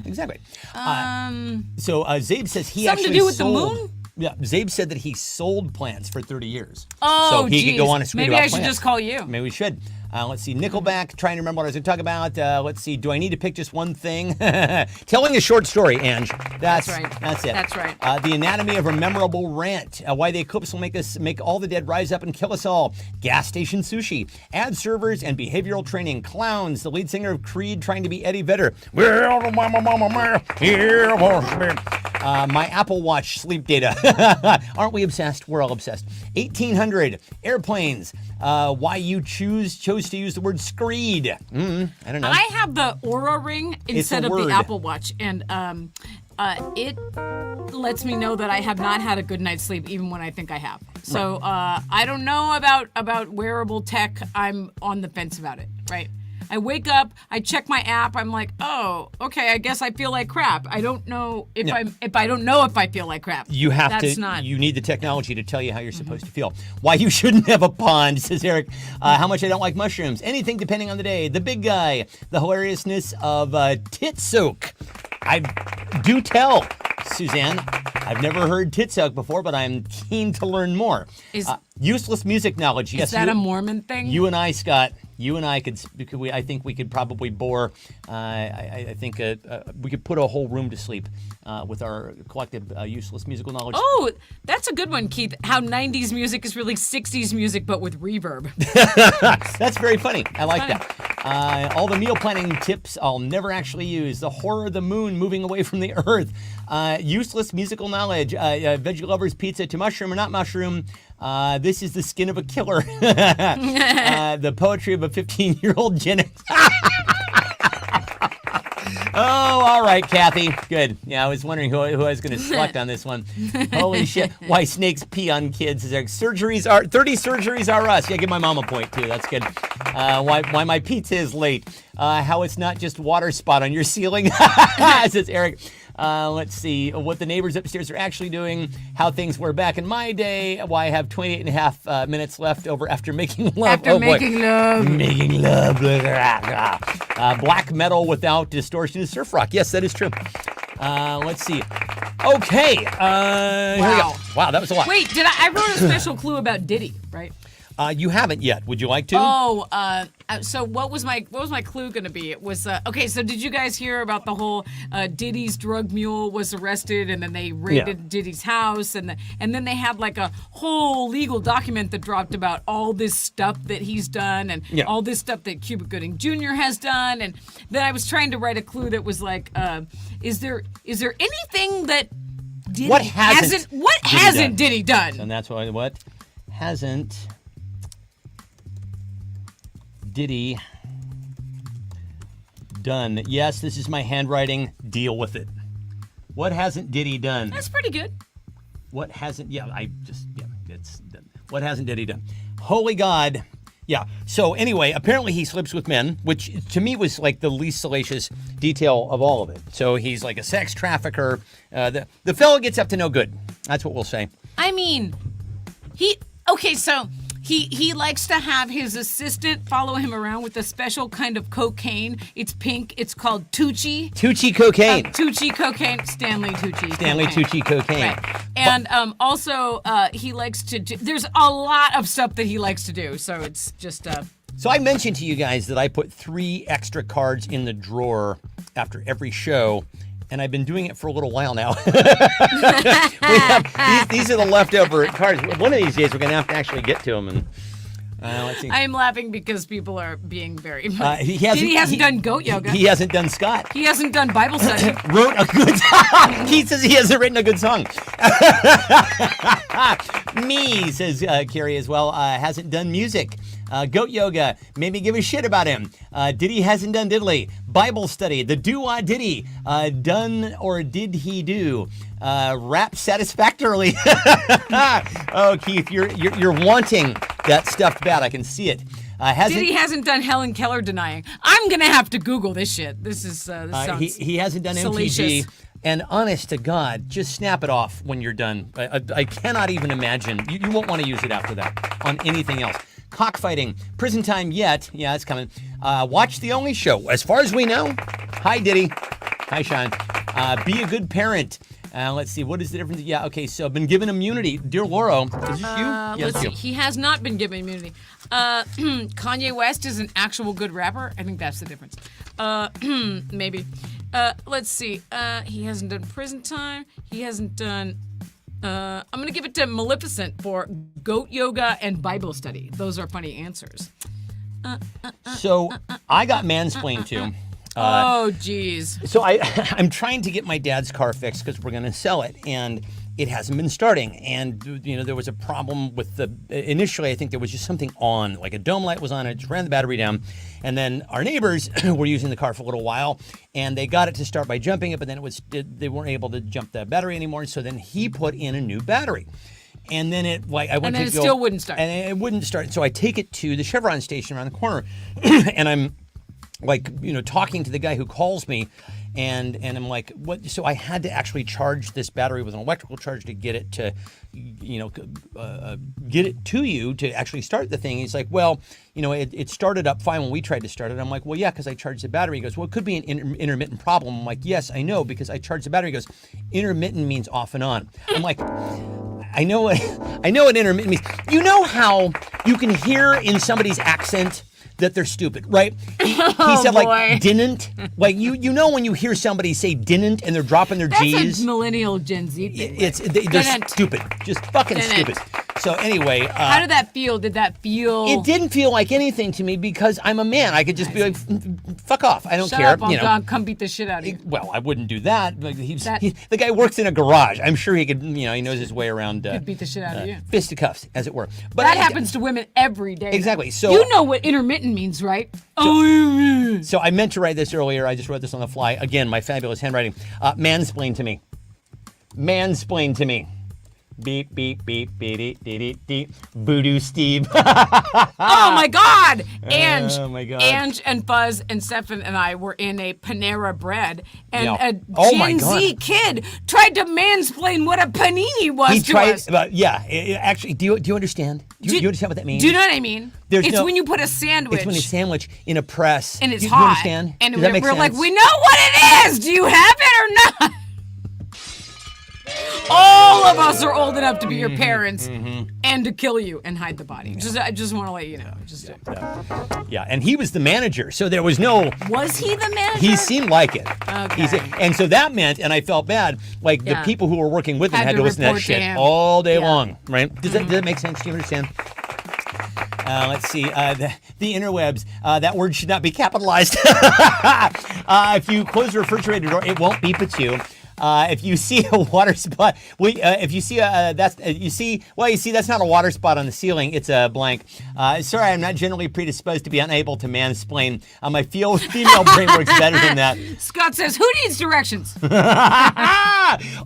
Exactly. So Zabe says he something actually to do with sold, the moon. Yeah, Zabe said that he sold plants for 30 years. Oh, so he could go on a screed Maybe about I should plants. just call you. Maybe we should. Let's see, Nickelback, trying to remember what I was going to talk about. Let's see, do I need to pick just one thing? Telling a short story, Ange. That's right. That's it. That's right. The Anatomy of a Memorable Rant. Why the eclipse will make all the dead rise up and kill us all. Gas station sushi. Ad servers and behavioral training. Clowns. The lead singer of Creed trying to be Eddie Vedder. My Apple Watch sleep data. Aren't we obsessed? We're all obsessed. 1800. Airplanes. Why you chose to use the word screed. I don't know. I have the Aura Ring instead of the Apple Watch, and it lets me know that I have not had a good night's sleep, even when I think I have. So I don't know about wearable tech. I'm on the fence about it. Right. I wake up, I check my app, I'm like, oh, okay, I guess I feel like crap. I don't know if I don't know if I feel like crap. You have you need the technology to tell you how you're supposed to feel. Why you shouldn't have a pond, says Eric. How much I don't like mushrooms. Anything depending on the day. The big guy. The hilariousness of tit soak. I do tell, Suzanne. I've never heard tit soak before, but I'm keen to learn more. Useless music knowledge. Yes, is that a Mormon thing? You and I, Scott. You and I I think we could probably bore. I think we could put a whole room to sleep with our collective useless musical knowledge. Oh, that's a good one, Keith. How 90s music is really 60s music, but with reverb. That's very funny. I like that. All the meal planning tips I'll never actually use. The horror of the moon moving away from the earth. Useless musical knowledge. Veggie lovers pizza to mushroom or not mushroom. This is the skin of a killer. The poetry of a 15-year-old Gen X. Oh, all right, Kathy. Good. Yeah, I was wondering who I was going to select on this one. Holy shit. Why snakes pee on kids. 30 surgeries are us. Yeah, give my mom a point, too. That's good. Why my pizza is late. How it's not just water spot on your ceiling, says Eric. Let's see what the neighbors upstairs are actually doing, how things were back in my day, why I have 28 and a half minutes left over after making love. Making love. Making love. Black metal without distortion is surf rock. Yes, that is true. Let's see. Okay. Here we go. Wow, that was a lot. Wait, I wrote a special clue about Diddy, right? You haven't yet. Would you like to? Oh, so what was my clue going to be? It was okay. So did you guys hear about the whole Diddy's drug mule was arrested, and then they raided Diddy's house, and then they had like a whole legal document that dropped about all this stuff that he's done, and all this stuff that Cuba Gooding Jr. has done, and then I was trying to write a clue that was like, is there anything that Diddy hasn't Diddy done? And that's what hasn't Diddy done? Yes, this is my handwriting. Deal with it. What hasn't Diddy done? That's pretty good. What hasn't? It's what hasn't Diddy done? Holy God. Yeah. So anyway, apparently he sleeps with men, which to me was like the least salacious detail of all of it. So he's like a sex trafficker. The fellow gets up to no good. That's what we'll say. I mean, so he likes to have his assistant follow him around with a special kind of cocaine. It's pink. It's called Tucci. Tucci cocaine. Tucci cocaine. Stanley Tucci. Stanley Tucci cocaine. Right. And also he likes to do, there's a lot of stuff that he likes to do. So it's just So I mentioned to you guys that I put 3 extra cards in the drawer after every show, and I've been doing it for a little while now. These are the leftover cards. One of these days we're going to have to actually get to them. And let's see. I am laughing because people are being very. He hasn't done goat yoga. He hasn't done Scott. He hasn't done Bible study. Wrote a good song. He says he hasn't written a good song. Me, says Carrie as well, hasn't done music. Goat yoga, made me give a shit about him. Diddy hasn't done diddly. Bible study, the do-wah Diddy, done or did he do? Rap satisfactorily. Oh, Keith, you're wanting that stuffed bat. I can see it. Diddy hasn't done Helen Keller denying. I'm gonna have to Google this shit. This sounds he hasn't done salacious. MTG. And honest to God, just snap it off when you're done. I cannot even imagine. You won't want to use it after that on anything else. Cockfighting. Prison time yet. Yeah, it's coming. Watch The Only Show. As far as we know. Hi, Diddy. Hi, Sean. Be a good parent. Let's see. What is the difference? Yeah, okay. So, been given immunity. Dear Lauro, is this you? Yes, Let's see. you. He has not been given immunity. Kanye West is an actual good rapper. I think that's the difference. Maybe. Let's see. He hasn't done prison time. He hasn't done. I'm gonna give it to Maleficent for goat yoga and Bible study. Those are funny answers. So, I got mansplained to. Oh, geez. So I'm trying to get my dad's car fixed because we're going to sell it, and it hasn't been starting. And there was a problem with initially I think there was just something on, like a dome light was on, it just ran the battery down. And then our neighbors were using the car for a little while, and they got it to start by jumping it, but then they weren't able to jump the battery anymore. So then he put in a new battery. And then it still wouldn't start. And it wouldn't start. So I take it to the Chevron station around the corner, and I'm talking to the guy who calls me, and I'm like, what? So I had to actually charge this battery with an electrical charge to get it to, get it to you to actually start the thing. He's like, well, it started up fine when we tried to start it. I'm like, well, yeah, because I charged the battery. He goes, well, it could be an intermittent problem. I'm like, yes, I know, because I charged the battery. He goes, intermittent means off and on. I'm like, I know what intermittent means. You know how you can hear in somebody's accent that they're stupid, right? He said like didn't, like you know when you hear somebody say didn't and they're dropping their G's. That's a millennial Gen Z thing. They're stupid, just fucking stupid. So anyway, how did that feel? Did that feel? It didn't feel like anything to me because I'm a man. I could just be like, fuck off. I don't Shut care. Up, I'll come beat the shit out of you. Well, I wouldn't do that. The guy works in a garage. I'm sure he could. He knows his way around. Could beat the shit out of you. Fisticuffs, as it were. But that happens to women every day. Exactly. So you know what intermittent means, right? So I meant to write this earlier. I just wrote this on the fly. Again, my fabulous handwriting. Mansplain to me. Mansplain to me. Beep, beep, beep, beep, beep, beep, Voodoo Steve. Oh my God! Oh my God. Ange and Fuzz and Stefan and I were in a Panera Bread, and a Gen Z kid tried to mansplain what a panini was to us. Actually, do you understand? Do you understand what that means? Do you know what I mean? It's when you put a sandwich. It's when a sandwich in a press. And it's hot. Do you understand? And Does that make we're sense? like, we know what it is. Do you have it or not? All of us are old enough to be your parents and to kill you and hide the body. I just want to let you know. Yeah, and he was the manager, so there was no. Was he the manager? He seemed like it. Okay. And so that meant, and I felt bad, like the Yeah. people who were working with him had to listen to that report to shit him. all day Yeah. long, right? Does that make sense? Do you understand? Let's see. The interwebs. That word should not be capitalized. If you close the refrigerator door, it won't beep at you. If you see a water spot, if you see that's not a water spot on the ceiling, it's a blank. Sorry, I'm not generally predisposed to be unable to mansplain. My female brain works better than that. Scott says, who needs directions?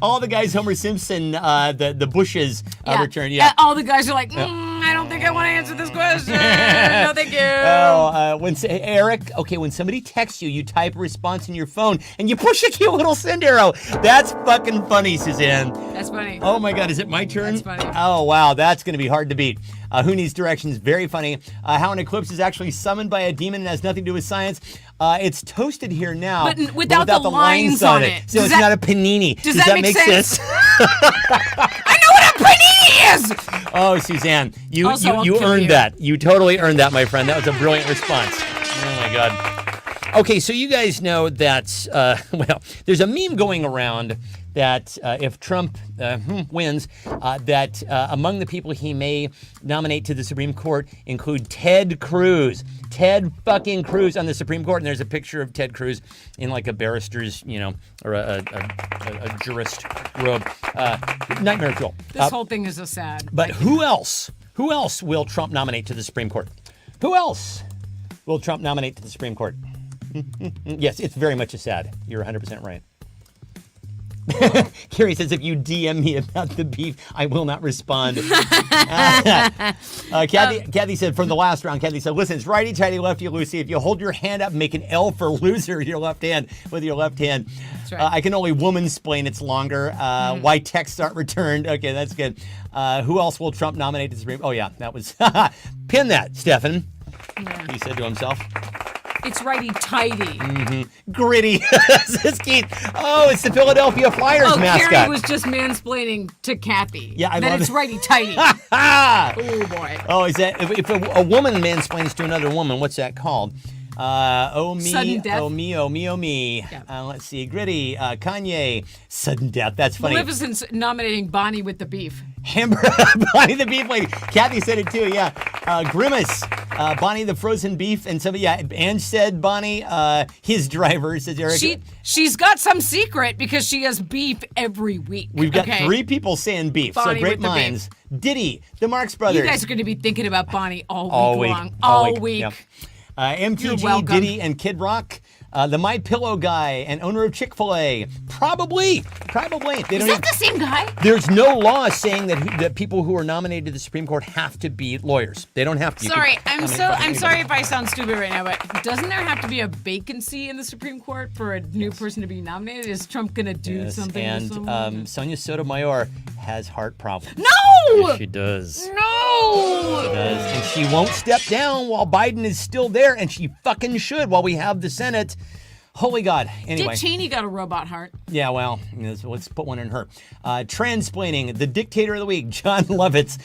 All the guys, Homer Simpson, the Bushes return. Yeah. All the guys are like, I don't think I want to answer this question. No, thank you. Eric, okay, when somebody texts you, you type a response in your phone and you push a cute little send arrow. That's fucking funny, Suzanne. That's funny. Oh my God, is it my turn? That's funny. Oh wow, that's going to be hard to beat. Who needs directions? Very funny. How an eclipse is actually summoned by a demon and has nothing to do with science. It's toasted here now, But without the lines on it. So Does it's that- not a panini. does that make sense? I know what a panini is! Oh, Suzanne, you Also, I'll kill earned you. that. You totally earned that, my friend. That was a brilliant response. Oh my God. Okay, so you guys know that, there's a meme going around that if Trump wins, that among the people he may nominate to the Supreme Court include Ted Cruz. Ted fucking Cruz on the Supreme Court. And there's a picture of Ted Cruz in like a barrister's, or a jurist robe. Nightmare fuel. This whole thing is so sad. But who else will Trump nominate to the Supreme Court? Who else will Trump nominate to the Supreme Court? Yes, it's very much a sad. You're 100% right. Carrie says, if you DM me about the beef, I will not respond. Kathy said, from the last round, Kathy said, listen, it's righty, tighty, lefty, loosey. If you hold your hand up, make an L for loser with your left hand. That's right. I can only woman-splain. It's longer. Why texts aren't returned. Okay, that's good. Who else will Trump nominate to the Supreme? Oh, yeah, that was... Pin that, Stefan. Yeah. He said to himself. It's righty-tighty. Gritty. Says Keith. Oh, it's the Philadelphia Flyers mascot. Carrie was just mansplaining to Kathy. Yeah, I that love it's it. righty-tighty. Ah! Oh, boy. Oh, is that if a woman mansplains to another woman? What's that called? Oh me, Sudden death? oh me, oh me, oh me. Yeah. Let's see, Gritty, Kanye, sudden death. That's funny. Maleficent's nominating Bonnie with the beef. Hamburger, Bonnie the beef lady. Kathy said it too. Yeah, Grimace, Bonnie the frozen beef, and somebody. Yeah, Ange said Bonnie. His driver says Eric. She's got some secret because she has beef every week. We've got okay? 3 people saying beef. Bonnie so great with the beef. minds. Diddy, the Marx Brothers. You guys are going to be thinking about Bonnie all week all week, long. All week. Yep. You're MTG, welcome. Diddy, and Kid Rock. The My Pillow guy and owner of Chick-fil-A. Probably. They Is that the same guy? There's no law saying that people who are nominated to the Supreme Court have to be lawyers. They don't have to. You Sorry, can- I'm sorry if I sound stupid right now, but doesn't there have to be a vacancy in the Supreme Court for a new person to be nominated? Is Trump gonna do Yes, something? and to someone? Sonia Sotomayor has heart problems. No! Yes, she does. No! And she won't step down while Biden is still there, and she fucking should while we have the Senate. Holy God. Anyway. Dick Cheney got a robot heart. Yeah, well, let's put one in her. Transplaining, the dictator of the week, John Lovitz,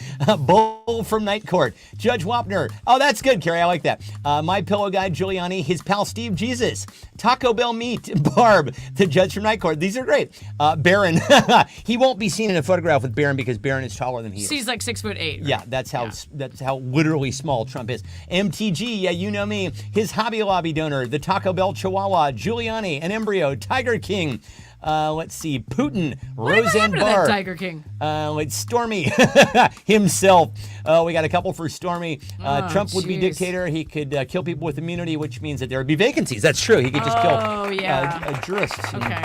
Bull from Night Court, Judge Wapner. Oh, that's good, Carrie. I like that. My Pillow guy, Giuliani, his pal Steve Jesus, Taco Bell Meat, Barb, the judge from Night Court. These are great. Barron, he won't be seen in a photograph with Barron because Barron is taller than he is. He's like 6'8". Right? Yeah, that's how literally small Trump is. MTG, yeah, you know me. His Hobby Lobby donor, the Taco Bell Chihuahua, Giuliani, an embryo, Tiger King. Let's see, Putin, Roseanne What happened to Barr. that Tiger King? It's Stormy himself. We got a couple for Stormy. Trump would be jeez. dictator. He could kill people with immunity, which means that there would be vacancies. That's true. He could just kill yeah. jurists. and Okay.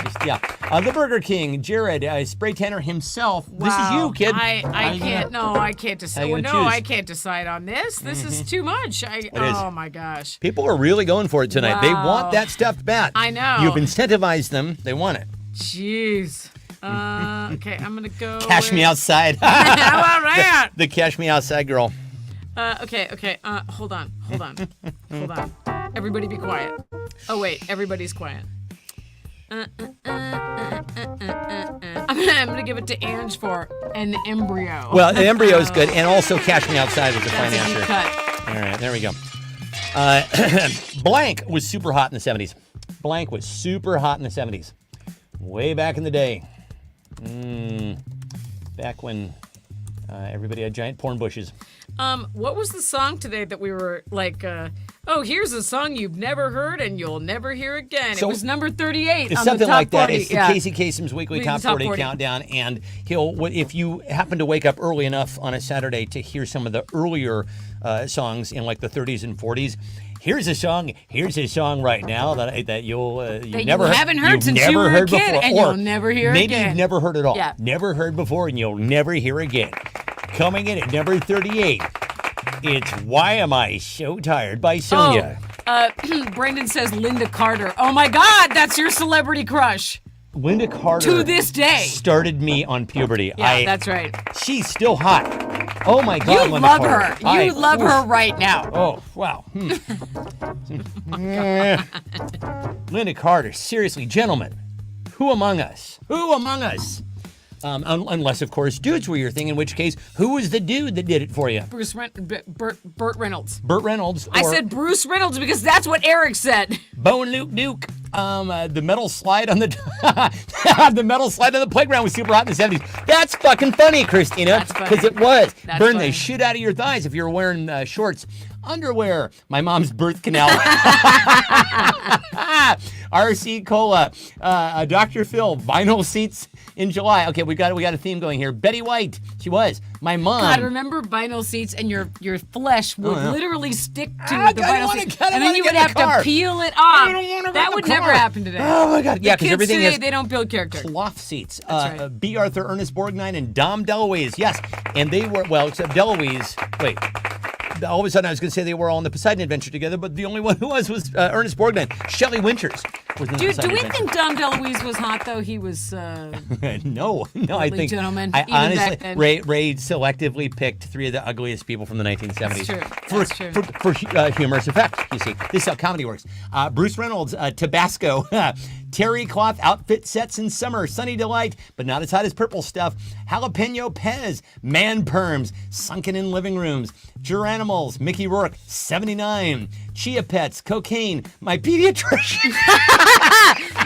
The Burger King, Jared, Spray Tanner himself. This is you, kid. I can't. No, I can't How decide. you Well, gonna no, choose? I can't decide on this. This is too much. Oh my gosh. People are really going for it tonight. They Wow. want that stuffed bat. I know. You've incentivized them. They want it. Jeez. Okay, I'm gonna go. Cash me outside. How about that? The cash me outside girl. Okay. Hold on. Everybody be quiet. Oh wait, everybody's quiet. I'm I'm gonna give it to Ange for an embryo. Well, the embryo is good, and also Cash Me Outside was a That's a deep financier. cut. All right, there we go. Blank was super hot in the 70s. Blank was super hot in the 70s. Way back in the day. Back when everybody had giant porn bushes. What was the song today that we were like, oh, here's a song you've never heard and you'll never hear again. So- It was number 38 It's on something the top like that. 40. It's the Casey Kasem's weekly Weekly top top 40 40. countdown, and if you happen to wake up early enough on a Saturday to hear some of the earlier songs in like the 30s and 40s. Here's a song right now that you'll you never haven't heard you've since never you were a heard kid, before, and or you'll never hear maybe again. you've never heard at all. Yeah. Never heard before, and you'll never hear again. Coming in at number 38, it's "Why Am I So Tired" by Sonia. Brendan says Linda Carter. Oh my God, that's your celebrity crush. Linda Carter To this day. started me on puberty. Yeah, that's right. She's still hot. Oh my God, You Linda love Carter. her. You love her right now. Oh, wow. Linda Carter, seriously, gentlemen, who among us? Who among us? Unless, of course, dudes were your thing, in which case, who was the dude that did it for you? Burt Reynolds. Burt Reynolds. I or said Bruce Reynolds because that's what Eric said. Bone Luke Duke. The metal slide on the the metal slide on the playground was super hot in the 70s. That's fucking funny, Christina. That's funny. Because it was. That's Burn funny. the shit out of your thighs if you were wearing shorts. Underwear. My mom's birth canal. RC Cola. Dr. Phil. Vinyl seats in July. Okay, we got a theme going here. Betty White. She was. My mom. God, remember vinyl seats and your flesh would literally stick to Ah, the I vinyl wanna seat, get- I and then wanna you get would in have the car. to peel it I don't off. wanna That get would in the never car. happen today. Oh my God. Yeah, because Kids everything today, is they don't build character. cloth seats. right. B. Arthur Ernest Borgnine and Dom DeLuise. Yes. And they were, well, except DeLuise. Wait. All of a sudden, I was going to say they were all on the Poseidon Adventure together, but the only one who was Ernest Borgnine. Shelley Winters was in the Do Poseidon we Adventure. think Dom DeLuise was hot though? He was. No, I think gentleman, I even honestly back then. Ray selectively picked three of the ugliest people from the 1970s. That's true. For humorous effect. You see, this is how comedy works. Bruce Reynolds, Tabasco, terry cloth outfit sets in summer, sunny delight, but not as hot as purple stuff. Jalapeno Pez, man perms, sunken in living rooms. Geranimals, Mickey Rourke, 79. Chia Pets, cocaine, my pediatrician.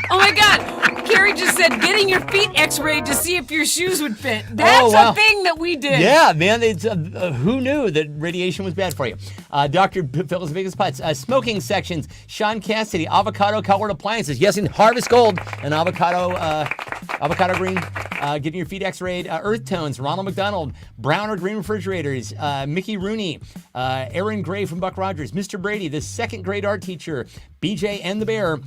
Oh my God! Carrie just said getting your feet X-rayed to see if your shoes would fit. That's wow. a thing that we did. Yeah, man, it's, who knew that radiation was bad for you? Dr. Phil's biggest putts, smoking sections, Sean Cassidy, avocado colored appliances. Yes, in Harvest Gold, an avocado green, getting your feet x-rayed, earth tones, Ronald McDonald, brown or green refrigerators, Mickey Rooney, Aaron Gray from Buck Rogers, Mr. Brady, the second grade art teacher, BJ and the Bear,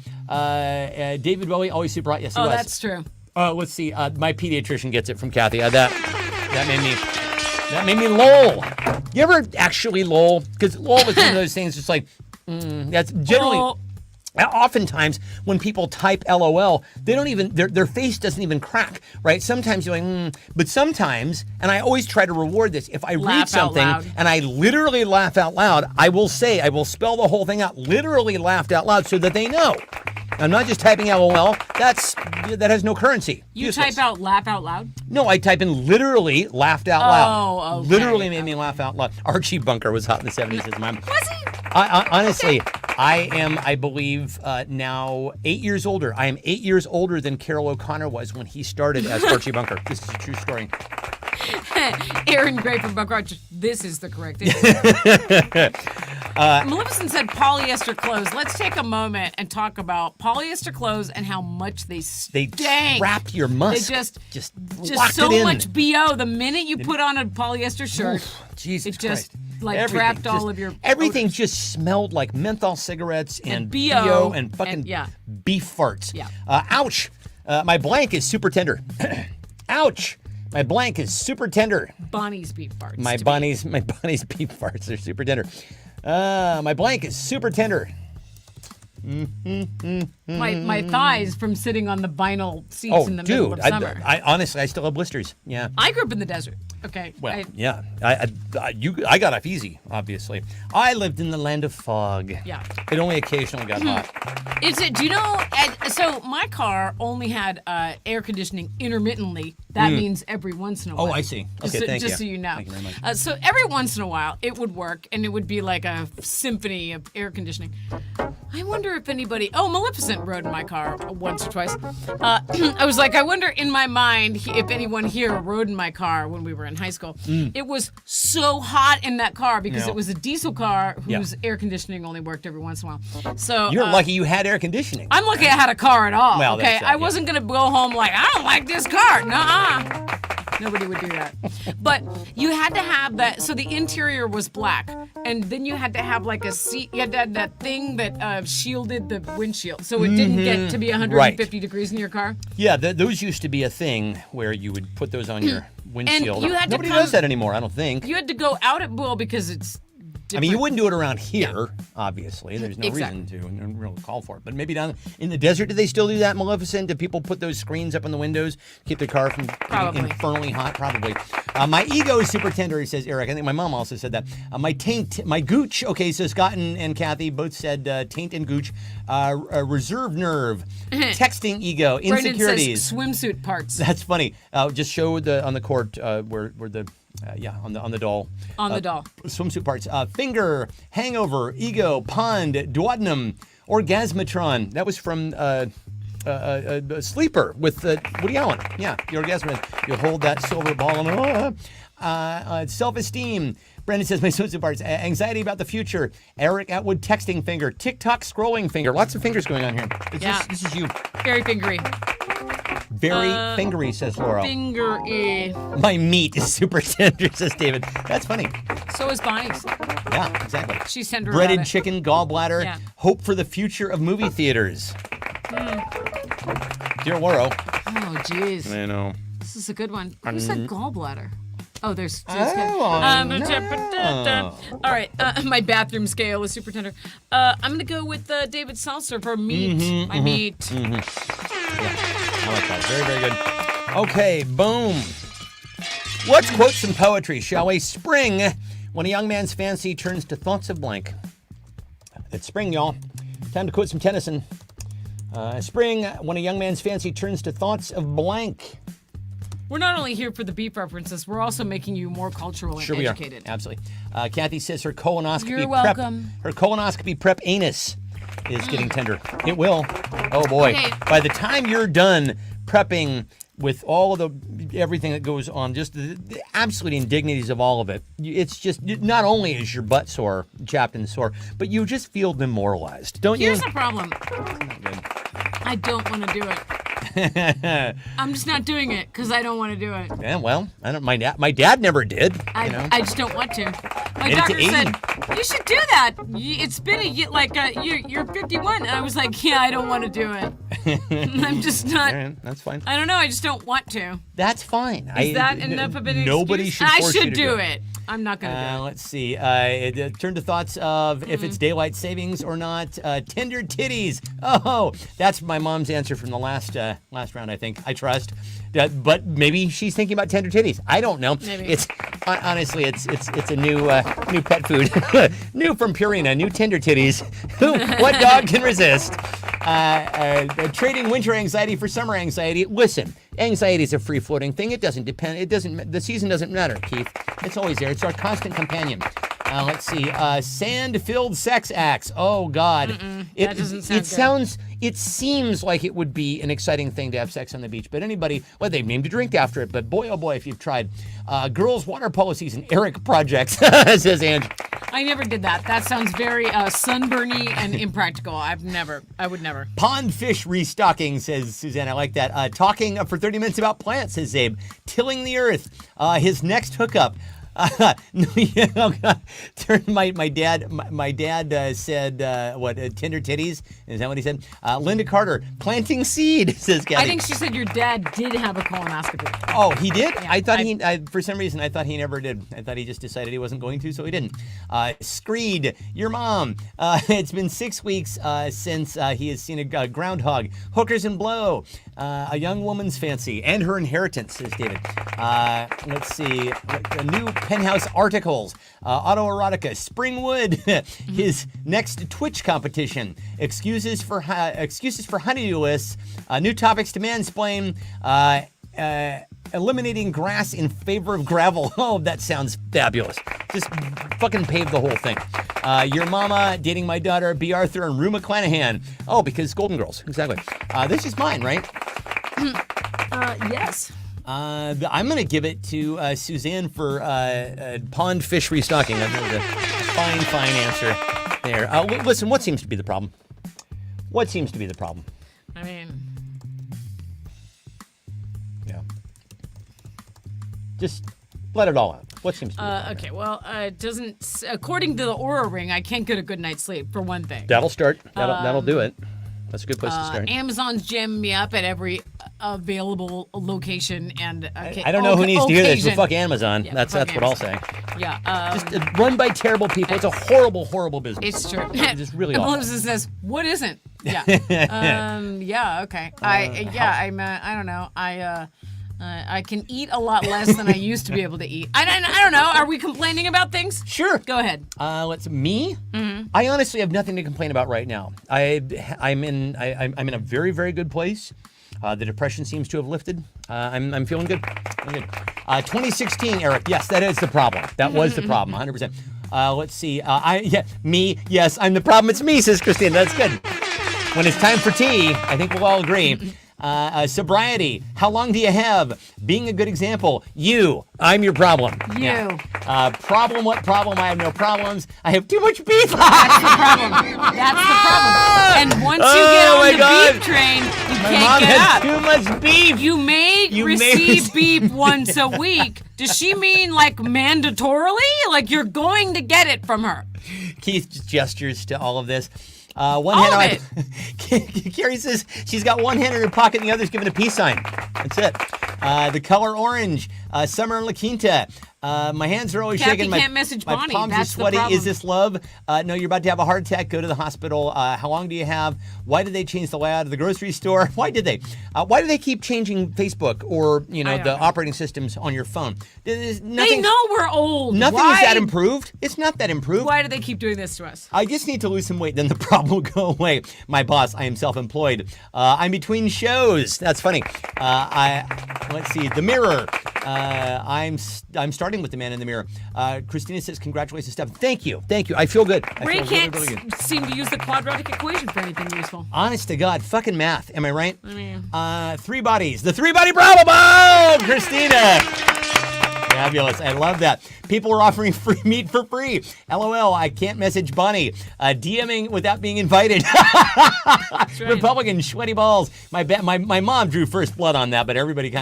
David Bowie, always super hot. Yes, he Oh, was. that's true. Let's see. My pediatrician gets it from Kathy. That made me lol. You ever actually lol? Because lol was one of those things. Just like that's generally. Oh. Oftentimes, when people type LOL, they don't even their face doesn't even crack, right? Sometimes you're like, but sometimes, and I always try to reward this. If I read Laugh out something loud. and I literally laugh out loud, I will spell the whole thing out, literally laughed out loud, so that they know. I'm not just typing LOL. That has no currency. You Useless. type out laugh out loud? No, I type in literally laughed out loud. Oh, okay. Literally made me laugh out loud. Archie Bunker was hot in the 70s as mine. Was he? Honestly, I am, I believe, now 8 years older. I am 8 years older than Carol O'Connor was when he started as Archie Bunker. This is a true story. Aaron Gray from Buck Rogers. This is the correct answer. Maleficent said polyester clothes. Let's take a moment and talk about polyester clothes and how much they They stink. trap your musk. They just lock so it in. much BO. The minute you put on a polyester shirt, Jesus it just Christ. like Everything trapped all just- of your Everything odors. just smelled like menthol cigarettes and BO BO and fucking and- yeah. beef farts. Yeah. Ouch. My blank is super tender. Ouch. My blank is super tender. Bonnie's beef farts. My to me. bunnies beef farts are super tender. My blank is super tender. my thighs from sitting on the vinyl seats Oh, in the middle dude, of summer. I honestly, I still have blisters. Yeah. I grew up in the desert. Okay. Well, yeah. I got off easy, obviously. I lived in the land of fog. Yeah. It only occasionally got hot. Is it? Do you know? So my car only had air conditioning intermittently. That means every once in a while. Oh, I see. Okay, thank you. Just so you know. Thank you very much. So every once in a while it would work, and it would be like a symphony of air conditioning. I wonder if anybody. Oh, Maleficent rode in my car once or twice. I was like, I wonder in my mind if anyone here rode in my car when we were in high school. It was so hot in that car because Yeah. it was a diesel car whose Yeah. air conditioning only worked every once in a while. So You're lucky you had air conditioning. I'm lucky I had a car at all. Well, okay, that's that, I yeah. wasn't gonna go home like I don't like this car. Nuh-uh. Nobody would do that. But you had to have that. So the interior was black, and then you had to have like a seat. You had to have that thing that shielded the windshield, so it didn't get to be 150 degrees in your car. Yeah, those used to be a thing where you would put those on your windshield. you had to Nobody come- does that anymore, I don't think. You had to go out at Bull because it's. I mean, you different. wouldn't do it around here, obviously. There's no Exactly. reason to, no real call for it. But maybe down in the desert, do they still do that, Maleficent? Do people put those screens up in the windows, keep their car from Probably. being infernally hot? Probably. My ego is super tender, says Eric. I think my mom also said that. My gooch, okay, so Scott and Kathy both said taint and gooch. Reserve nerve, texting ego, Brendan insecurities. says swimsuit parts. That's funny. Just show on the court where the on the doll. On the doll. Swimsuit parts. Finger, hangover, ego, pond, duodenum, orgasmatron. That was from Sleeper with Woody Allen. Yeah, the orgasmatron. You hold that silver ball and self-esteem. Brendan says my swimsuit parts. Anxiety about the future. Eric Atwood texting finger. TikTok scrolling finger. Lots of fingers going on here. This is you. Very fingery. Very fingery, says Laura. Fingery. My meat is super tender, says David. That's funny. So is Bonnie's. Yeah, exactly. She's tender Breaded about it. chicken, gallbladder, Yeah. hope for the future of movie theaters. Dear Laura. Oh, jeez. I know. This is a good one. Who said gallbladder? Oh, there's. Oh, no. All right, my bathroom scale is super tender. I'm gonna go with David Salser for meat. My meat. I like that. Very, very good. Okay, boom. Let's quote some poetry, shall we? Spring, when a young man's fancy turns to thoughts of blank. It's spring, y'all. Time to quote some Tennyson. Spring, when a young man's fancy turns to thoughts of blank. We're not only here for the beef references, we're also making you more cultural and Sure we are. educated. Absolutely. Kathy says her colonoscopy You're prep. welcome. Her colonoscopy prep anus is getting tender. It will. Oh boy. Okay. By the time you're done prepping with all of everything that goes on, just the absolute indignities of all of it, it's just not only is your butt sore, chapped and sore, but you just feel demoralized, don't Here's you? the problem. I don't want to do it. I'm just not doing it because I don't want to do it. Yeah, well, I don't. My dad never did. I just don't want to. My Made it to doctor 80. said you should do that. It's been you're 51. And I was like, yeah, I don't want to do it. I'm just not. All right, that's fine. I don't know. I just don't want to. That's fine. Is that enough of an excuse? Nobody should I force you should to do it. I'm not gonna do it. Let's see. Turn to thoughts of if it's daylight savings or not. Tender titties. Oh, that's my mom's answer from the last round. I think. I trust. But maybe she's thinking about tender titties. I don't know. Maybe. It's honestly, it's a new pet food. New from Purina. New tender titties. What dog can resist? Trading winter anxiety for summer anxiety. Listen, anxiety is a free-floating thing. It doesn't depend. It doesn't. The season doesn't matter, Keith. It's always there. It's our constant companion. Let's see. Sand-filled sex acts. Oh God. That doesn't sound good. sounds. It seems like it would be an exciting thing to have sex on the beach. But anybody, well, they've named a drink after it. But boy, oh boy, if you've tried. Girls' water polo season. Eric projects, says Ange. I never did that. That sounds very sunburny and impractical. I would never. Pond fish restocking, says Suzanne. I like that. Talking for 30 minutes about plants, says Zabe. Tilling the earth. His next hookup. No, yeah, oh God. My dad said what Tender titties? Is that what he said? Linda Carter, planting seed, says Kathy. I think she said your dad did have a colonoscopy. Oh, he did? Yeah, I thought for some reason, I thought he never did. I thought he just decided he wasn't going to, so he didn't. Screed, your mom. It's been 6 weeks since he has seen a groundhog. Hookers and blow. A young woman's fancy and her inheritance, says David. Let's see. A new Penthouse articles. Autoerotica. Springwood. His next Twitch competition. Excuses for honeydew lists. New topics to mansplain. Eliminating grass in favor of gravel. Oh, that sounds fabulous. Just fucking pave the whole thing. Your mama, dating my daughter, B. Arthur, and Rue McClanahan. Oh, because Golden Girls. Exactly. This is mine, right? Yes. I'm going to give it to Suzanne for pond fish restocking. That was a fine answer there. Listen, what seems to be the problem? What seems to be the problem? I mean, Yeah. Just let it all out. What seems to be the problem? okay, well, it doesn't, according to the Oura Ring, I can't get a good night's sleep, for one thing. That'll start. That'll do it. That's a good place to start. Amazon's jamming me up at every available location and I don't know who needs to hear this, but fuck Amazon. Yeah, that's fuck what I'll say. Yeah. Just run by terrible people. It's a horrible, horrible business. It's true. Just really and awful. Melissa says, "What isn't?" Yeah. Yeah. Okay. I don't know. I can eat a lot less than I used to be able to eat. I don't know. Are we complaining about things? Sure. Go ahead. Me? Mm-hmm. I honestly have nothing to complain about right now. I'm in a very, very good place. The depression seems to have lifted. I'm feeling good. 2016, Eric. Yes, that is the problem. That was the problem, 100%. Let's see. Me. Yes, I'm the problem. It's me, says Christine. That's good. When it's time for tea, I think we'll all agree. Sobriety. How long do you have? Being a good example. You. I'm your problem. You. Yeah. Problem. What problem? I have no problems. I have too much beef. That's the problem. That's the problem. And once you get on the beef train, you My can't mom get has up. too much beef. You may receive beef once a week. Does she mean like mandatorily? Like you're going to get it from her? Keith gestures to all of this. Carrie says she's got one hand in her pocket and the other's giving a peace sign. That's it. The color orange. Summer in La Quinta. My hands are always Kathy shaking. can't message my Bonnie. palms That's are the sweaty. problem. Is this love? No, you're about to have a heart attack. Go to the hospital. How long do you have? Why did they change the layout of the grocery store? Why did they? Why do they keep changing Facebook or the know. operating systems on your phone? They know we're old. Nothing is that improved. It's not that improved. Why do they keep doing this to us? I just need to lose some weight, then the problem will go away. My boss, I am self-employed. I'm between shows. That's funny. Let's see. The Mirror. I'm starting with The Man in the Mirror. Christina says, congratulations, Steph. Thank you. I feel good. Ray feel can't really, really good. seem to use the quadratic equation for anything useful. Honest to God, fucking math. Am I right? I mean, 3 bodies. The 3-body problem. Oh, Christina. Fabulous. I love that. People are offering free meat for free. LOL. I can't message Bonnie. DMing without being invited. right. Republican sweaty balls. My mom drew first blood on that, but everybody's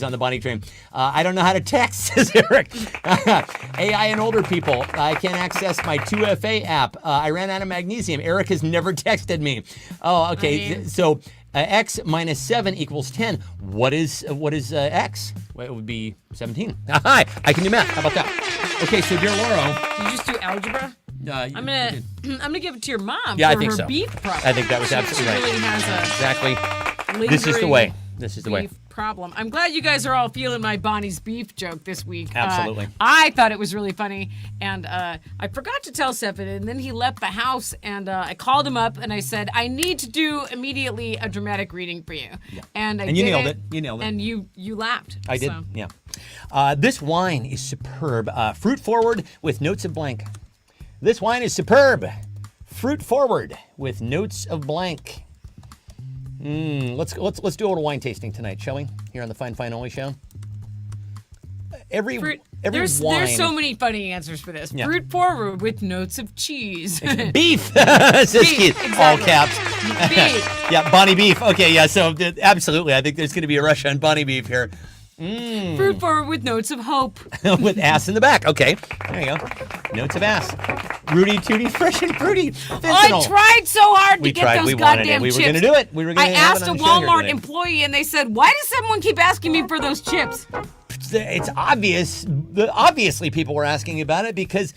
on the Bonnie train. I don't know how to text, says Eric. AI and older people. I can't access my 2FA app. I ran out of magnesium. Eric has never texted me. Oh, okay. I mean, so x minus 7 equals 10. What is x? Well, it would be 17. Hi, I can do math. How about that? Okay, so dear Lauro. did you just do algebra? I'm gonna give it to your mom Yeah, for I think her so. beef problem. I think that was absolutely She right. really has Exactly. a This is the lingering way. This is the way. beef problem. I'm glad you guys are all feeling my Bonnie's beef joke this week. Absolutely. I thought it was really funny, and I forgot to tell Stefan, and then he left the house, and I called him up, and I said, I need to do immediately a dramatic reading for you. Yeah. And I And you did nailed it. You nailed it. And you laughed. I did, so. yeah. This wine is superb. Fruit forward with notes of blank. This wine is superb. Fruit forward with notes of blank. Let's do a little wine tasting tonight, shall we? Here on the Fine Only show. Every There's wine. so many funny answers for this. Yeah. Fruit forward with notes of cheese. Beef, says Beef, Keith. exactly. All caps. Beef. Yeah, Bonnie Beef. Okay, yeah. So absolutely, I think there's going to be a rush on Bonnie Beef here. Fruit forward with notes of hope. With ass in the back. Okay, there you go. Notes of ass. Rudy Tooty, fresh and fruity. I tried so hard to get those we wanted it. goddamn We chips. were going to do it. We were going I to have asked it a on the show here Walmart today. employee, and they said, "Why does everyone keep asking me for those chips?" It's obvious. Obviously, people were asking about it because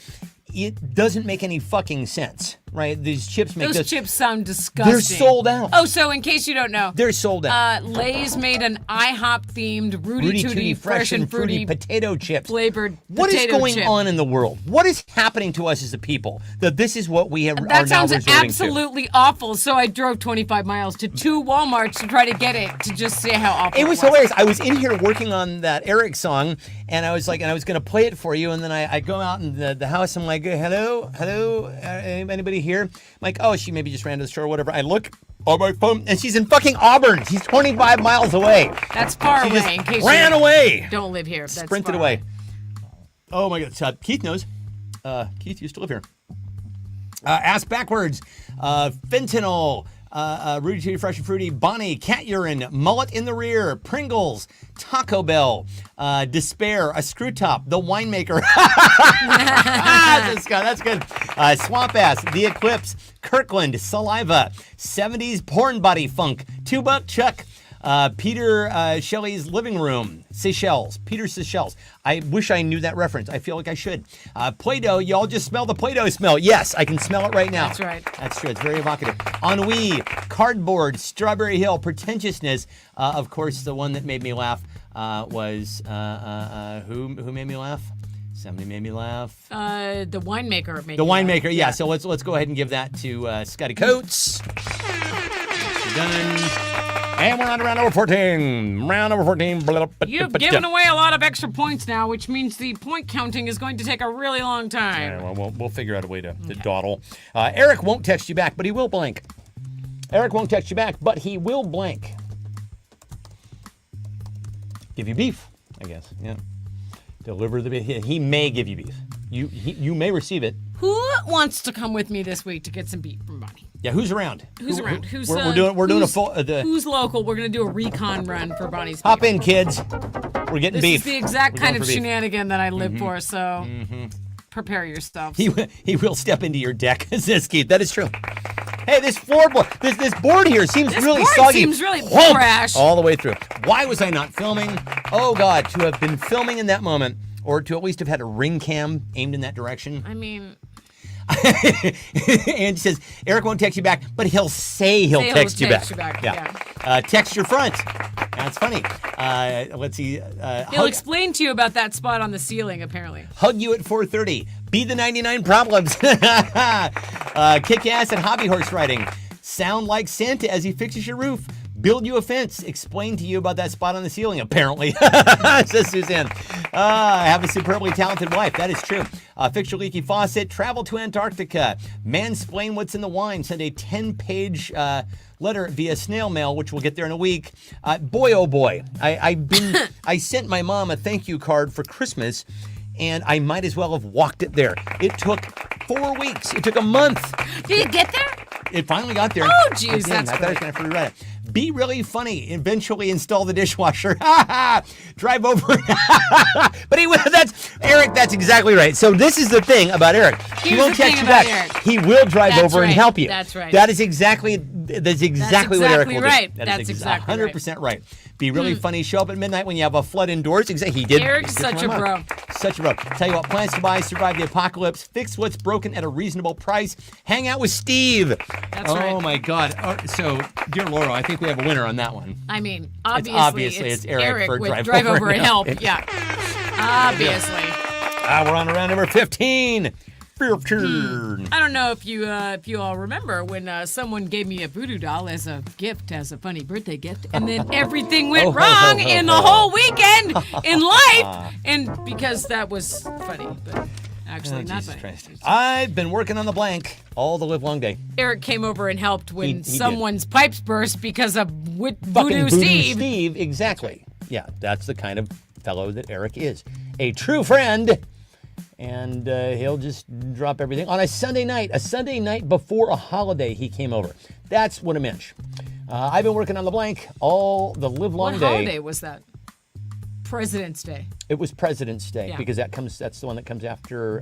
it doesn't make any fucking sense, right? These chips make Those chips sound disgusting. They're sold out. Oh, so in case you don't know, They're sold out. Lay's made an IHOP themed Rudy Tooty fresh and fruity potato chips. flavored What is potato going chip. on in the world? What is happening to us as a people that this is what we have are That now sounds resorting to? absolutely awful. So I drove 25 miles to 2 Walmarts to try to get it to just see how awful It was hilarious. I was in here working on that Eric song, and I was like, and I was going to play it for you, and then I go out in the house. I'm like, hello, anybody here? I'm like, oh, she maybe just ran to the store or whatever. I look on my phone, and she's in fucking Auburn. She's 25 miles away. That's far She away. just In case ran you away. don't live here. That's Sprinted far away. Oh my God. Keith knows. Keith used to live here. Ass backwards. Fentanyl. Rudy Tooty Fresh and Fruity. Bonnie. Cat urine. Mullet in the rear. Pringles. Taco Bell. Despair. A screw top. The winemaker. That's good. Swamp Ass. The Eclipse. Kirkland. Saliva. 70s porn body funk. $2 Chuck. Peter Shelley's living room. Seychelles. Peter Seychelles. I wish I knew that reference. I feel like I should. Play-Doh. Y'all just smell the Play-Doh smell. Yes, I can smell it right now. That's right. That's true. It's very evocative. Ennui. Cardboard. Strawberry Hill. Pretentiousness. Of course, the one that made me laugh was who made me laugh? Somebody made me laugh. The winemaker made The me laugh. winemaker. Yeah. So let's go ahead and give that to Scotty Coates. Done. And we're on to round number 14. Round number 14. You've given away a lot of extra points now, which means the point counting is going to take a really long time. Yeah, well, we'll figure out a way to dawdle. Eric won't text you back, but he will blank. Eric won't text you back, but he will blank. Give you beef, I guess. Yeah. Deliver the beef. He may give you beef. You may receive it. Who wants to come with me this week to get some beef from Bonnie? Yeah, who's around? Who's around? Who's we're doing a full. Who's local? We're gonna do a recon run for Bonnie's. Hop beef. in, kids. We're getting This beef. is the exact We're kind going of for beef. shenanigan that I live for. So prepare yourself. He will step into your deck, says Keith. That is true. Hey, this floorboard, this board here seems This really board soggy. seems really Whomp! trash. All the way through. Why was I not filming? Oh God, to have been filming in that moment, or to at least have had a ring cam aimed in that direction. I mean, And says Eric won't text you back, but he'll say he'll text you back. Yeah. Text your front. That's funny. Let's see. He'll explain to you about that spot on the ceiling, apparently. Hug you at 4:30. Be the 99 problems. Kick ass at hobby horse riding. Sound like Santa as he fixes your roof. Build you a fence. Explain to you about that spot on the ceiling, apparently, says Suzanne. I have a superbly talented wife. That is true. Fix your leaky faucet. Travel to Antarctica. Mansplain what's in the wine. Send a 10-page letter via snail mail, which will get there in a week. Boy, oh boy. I sent my mom a thank you card for Christmas, and I might as well have walked it there. It took 4 weeks. It took a month. Did it get there? It finally got there. Oh, geez, Again, that's I thought I was great. going to rewrite it. Be really funny. Eventually install the dishwasher. Drive over. But that's Eric. That's exactly right. So this is the thing about Eric. He Here's won't the text thing you back. about Eric. He will drive That's over and right. help you. That's right. That's exactly what Eric will right. do. That's exactly right. 100% right. Be really funny. Show up at midnight when you have a flood indoors. Exactly. He did. Eric's He did such for my a mom. bro. Such a bro. Tell you what, plans to buy, survive the apocalypse, fix what's broken at a reasonable price, hang out with Steve. That's oh right. my God. So, dear Laura, I think we have a winner on that one. I mean, obviously it's it's Eric for with drive over and and help. help. Yeah. Obviously. We're on to round number 15. 15. I don't know if you all remember when someone gave me a voodoo doll as a gift, as a funny birthday gift, and then everything went wrong in the whole weekend in life, and because that was funny, but actually not Jesus funny. Christ. I've been working on the blank all the live long day. Eric came over and helped when He did. someone's pipes burst because of Fucking Voodoo Steve. Exactly. Yeah, that's the kind of fellow that Eric is. A true friend. And he'll just drop everything. On a Sunday night before a holiday, he came over. That's what a mensch. I've been working on the blank all the live long What day. holiday was that? President's Day. It was President's Day Yeah. because that's the one that comes after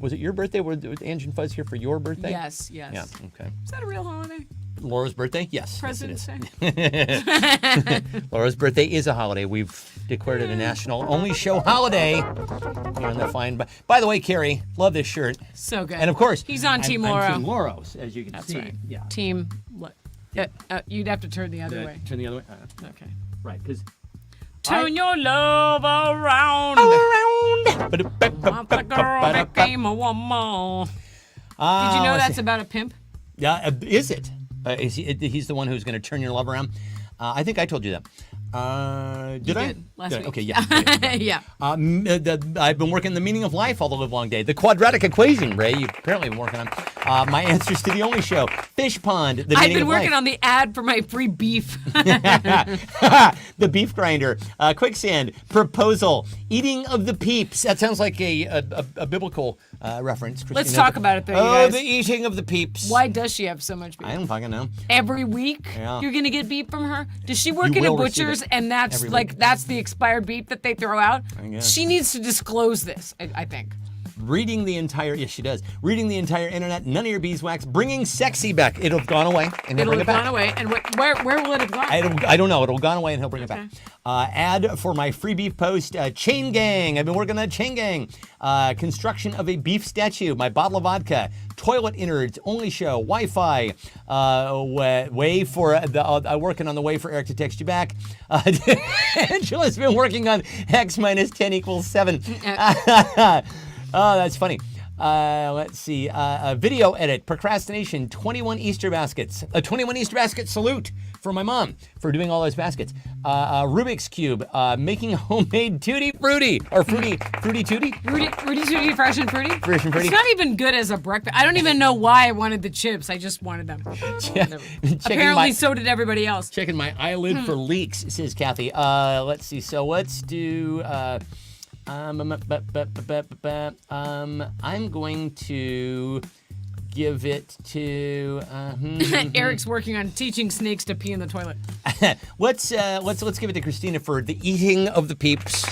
was it your birthday? Was Ange and Fuzz here for your birthday? Yes. Yeah, okay. Is that a real holiday? Laura's birthday? Yes. President's yes, Day? it is. Laura's birthday is a holiday. We've declared it a national only show holiday here on the fine. By the way, Carrie, love this shirt. So good. And of course, he's on Team Laura. I'm Team Laura's, as you can That's see. right. Yeah. Team. You'd have to turn the other way. Turn the other way. Okay. Right, because Turn your love around. around. I'm the girl that came a woman. Did you know that's about a pimp? Yeah, is it? He's the one who's going to turn your love around. I think I told you that. Did I? last week. Okay, yeah. Yeah. I've been working the meaning of life all the live long day. The quadratic equation, Ray. You've apparently been working on my answers to the only show. Fish pond. The I've meaning been of working life. on the ad for my free beef. The beef grinder. Quicksand. Proposal. Eating of the peeps. That sounds like a biblical reference. Let's Christina. talk about it, though, you Oh, guys. the eating of the peeps. Why does she have so much beef? I don't fucking know. Every week Yeah. you're gonna get beef from her? Does she work You in a will receive butcher's it and that's every like week. that's the expired beef that they throw out? guess. She needs to disclose this, I think. Reading the entire, yes, she does. Reading the entire internet, none of your beeswax, bringing sexy back. It'll have gone away, and he'll It'll bring have it back. gone away. And where will it have gone? I don't know. It'll have gone away, and he'll bring it back. Okay. Ad for my free beef post, Chain Gang. I've been working on Chain Gang. Construction of a beef statue, my bottle of vodka, toilet innards, only show, Wi-Fi, way for, working on the way for Eric to text you back. Angela's been working on X minus 10 equals 7. Oh, that's funny. Let's see. Video edit, procrastination, 21 Easter baskets. A 21 Easter basket salute for my mom for doing all those baskets. Rubik's Cube, making homemade Tutti Frutti. Or Fruity Tutti? Rudy Tooty, fresh and fruity? Fresh and fruity. It's not even good as a breakfast. I don't even know why I wanted the chips. I just wanted them. Checking Apparently, so did everybody else. Checking my eyelid for leaks, says Kathy. Let's see. So let's do. I'm going to give it to. Eric's working on teaching snakes to pee in the toilet. Let's give it to Christina for the eating of the peeps.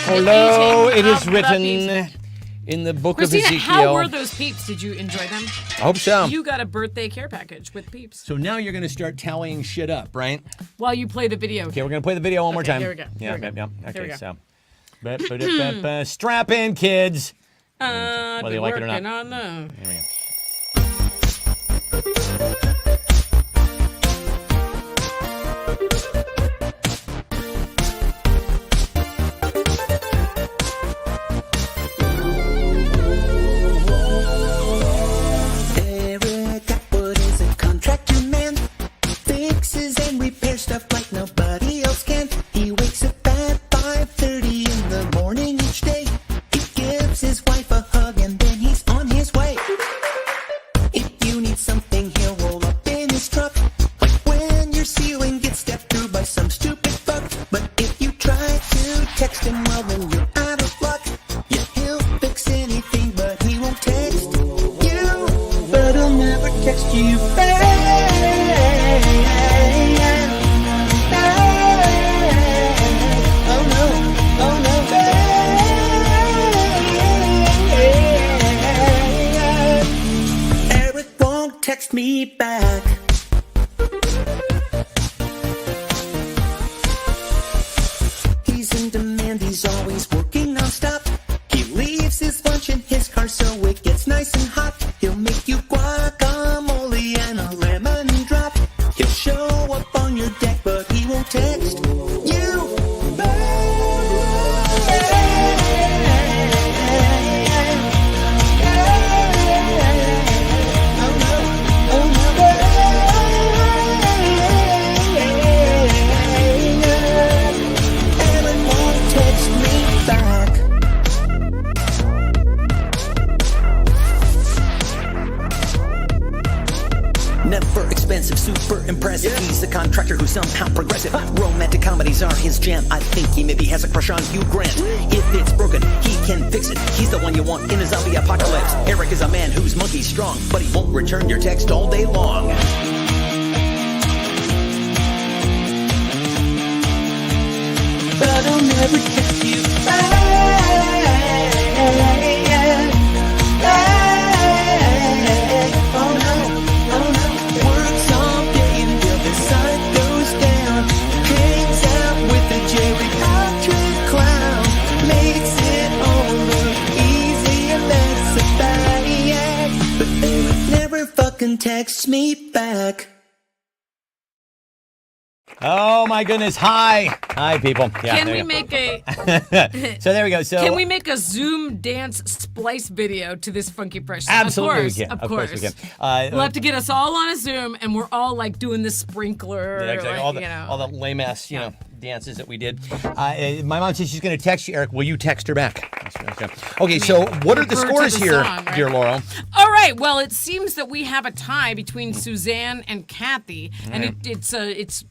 Hello, eating it is of the written peeps. In the book Christina, of Ezekiel. how were those peeps? Did you enjoy them? I hope so. You got a birthday care package with peeps. So now you're going to start tallying shit up, right? While you play the video. Okay, we're going to play the video one more Okay, time. here we go. Yeah, Here we go. yeah. Here we Okay, go. so. Strap in, kids. I've Whether been you like it or working not. on them. Here we go. Eric Atwood is a contractor man. Fixes and repairs stuff like nobody else can. He wakes up at 5:30 in the morning each day. He gives his wife a hug and then he's on his way. If you need something, he'll roll up in his truck. Like when your ceiling gets stepped through by some stupid fuck. But if you try to text him, well then you're out of luck. Yeah, he'll fix anything, but he won't text you. But he'll never text you back. Oh no, oh no. Eric won't text me back. He's in demand, he's always working non-stop. He leaves his lunch in his car so it gets nice and hot. He'll make you guacamole and a lemon drop. He'll show up on your deck, but he won't text you Aaron won't text me back. Never expensive, super impressive. He's a contractor who's somehow progressive. Romantic comedies are his jam. I think he maybe has a crush on Hugh Grant. If it's broken, he can fix it. He's the one you want in a zombie apocalypse. Eric is a man who's monkey strong, but he won't return your text all day long. but I'll never text you back. Oh no, works all day until the sun goes down. Hangs out with the Jerry Patrick clown. Makes it all look easy and that's a fact. But they would never fucking text me back. Oh my goodness! Hi, people. Yeah, Can there we you make a go. So there we go. So Can we make a Zoom dance splice video to this Funky Fresh song? absolutely Of course, we can. Of course. we can. We'll have to get us all on a Zoom, and we're all like doing the sprinkler, Yeah, exactly. like, All the lame ass, dances that we did. My mom says she's going to text you, Eric. Will you text her back? Okay, so what are the refer to scores the here, song, right? dear Laurel? All right. Well, it seems that we have a tie between Suzanne and Kathy, and it's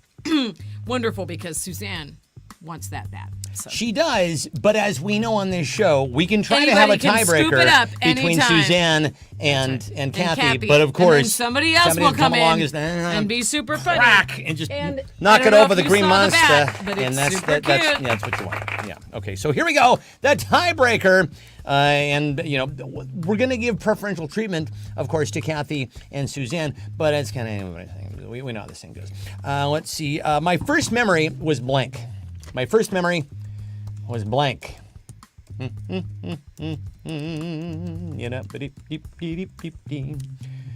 wonderful because Suzanne wants that bad. So. She does, but as we know on this show, we can try to have a Anybody can scoop it up tiebreaker between anytime. Suzanne and Kathy. Kathy. But of And course, then somebody else will come along in and be super funny. crack and just And knock I don't it know over if the you green saw the monster, bat, but and it's that's super that's cute. what you want. Yeah. Okay. So here we go. The tiebreaker, and we're going to give preferential treatment, of course, to Kathy and Suzanne, but it's kind of thing. We know how this thing goes. Let's see. My first memory was blank. My first memory was blank.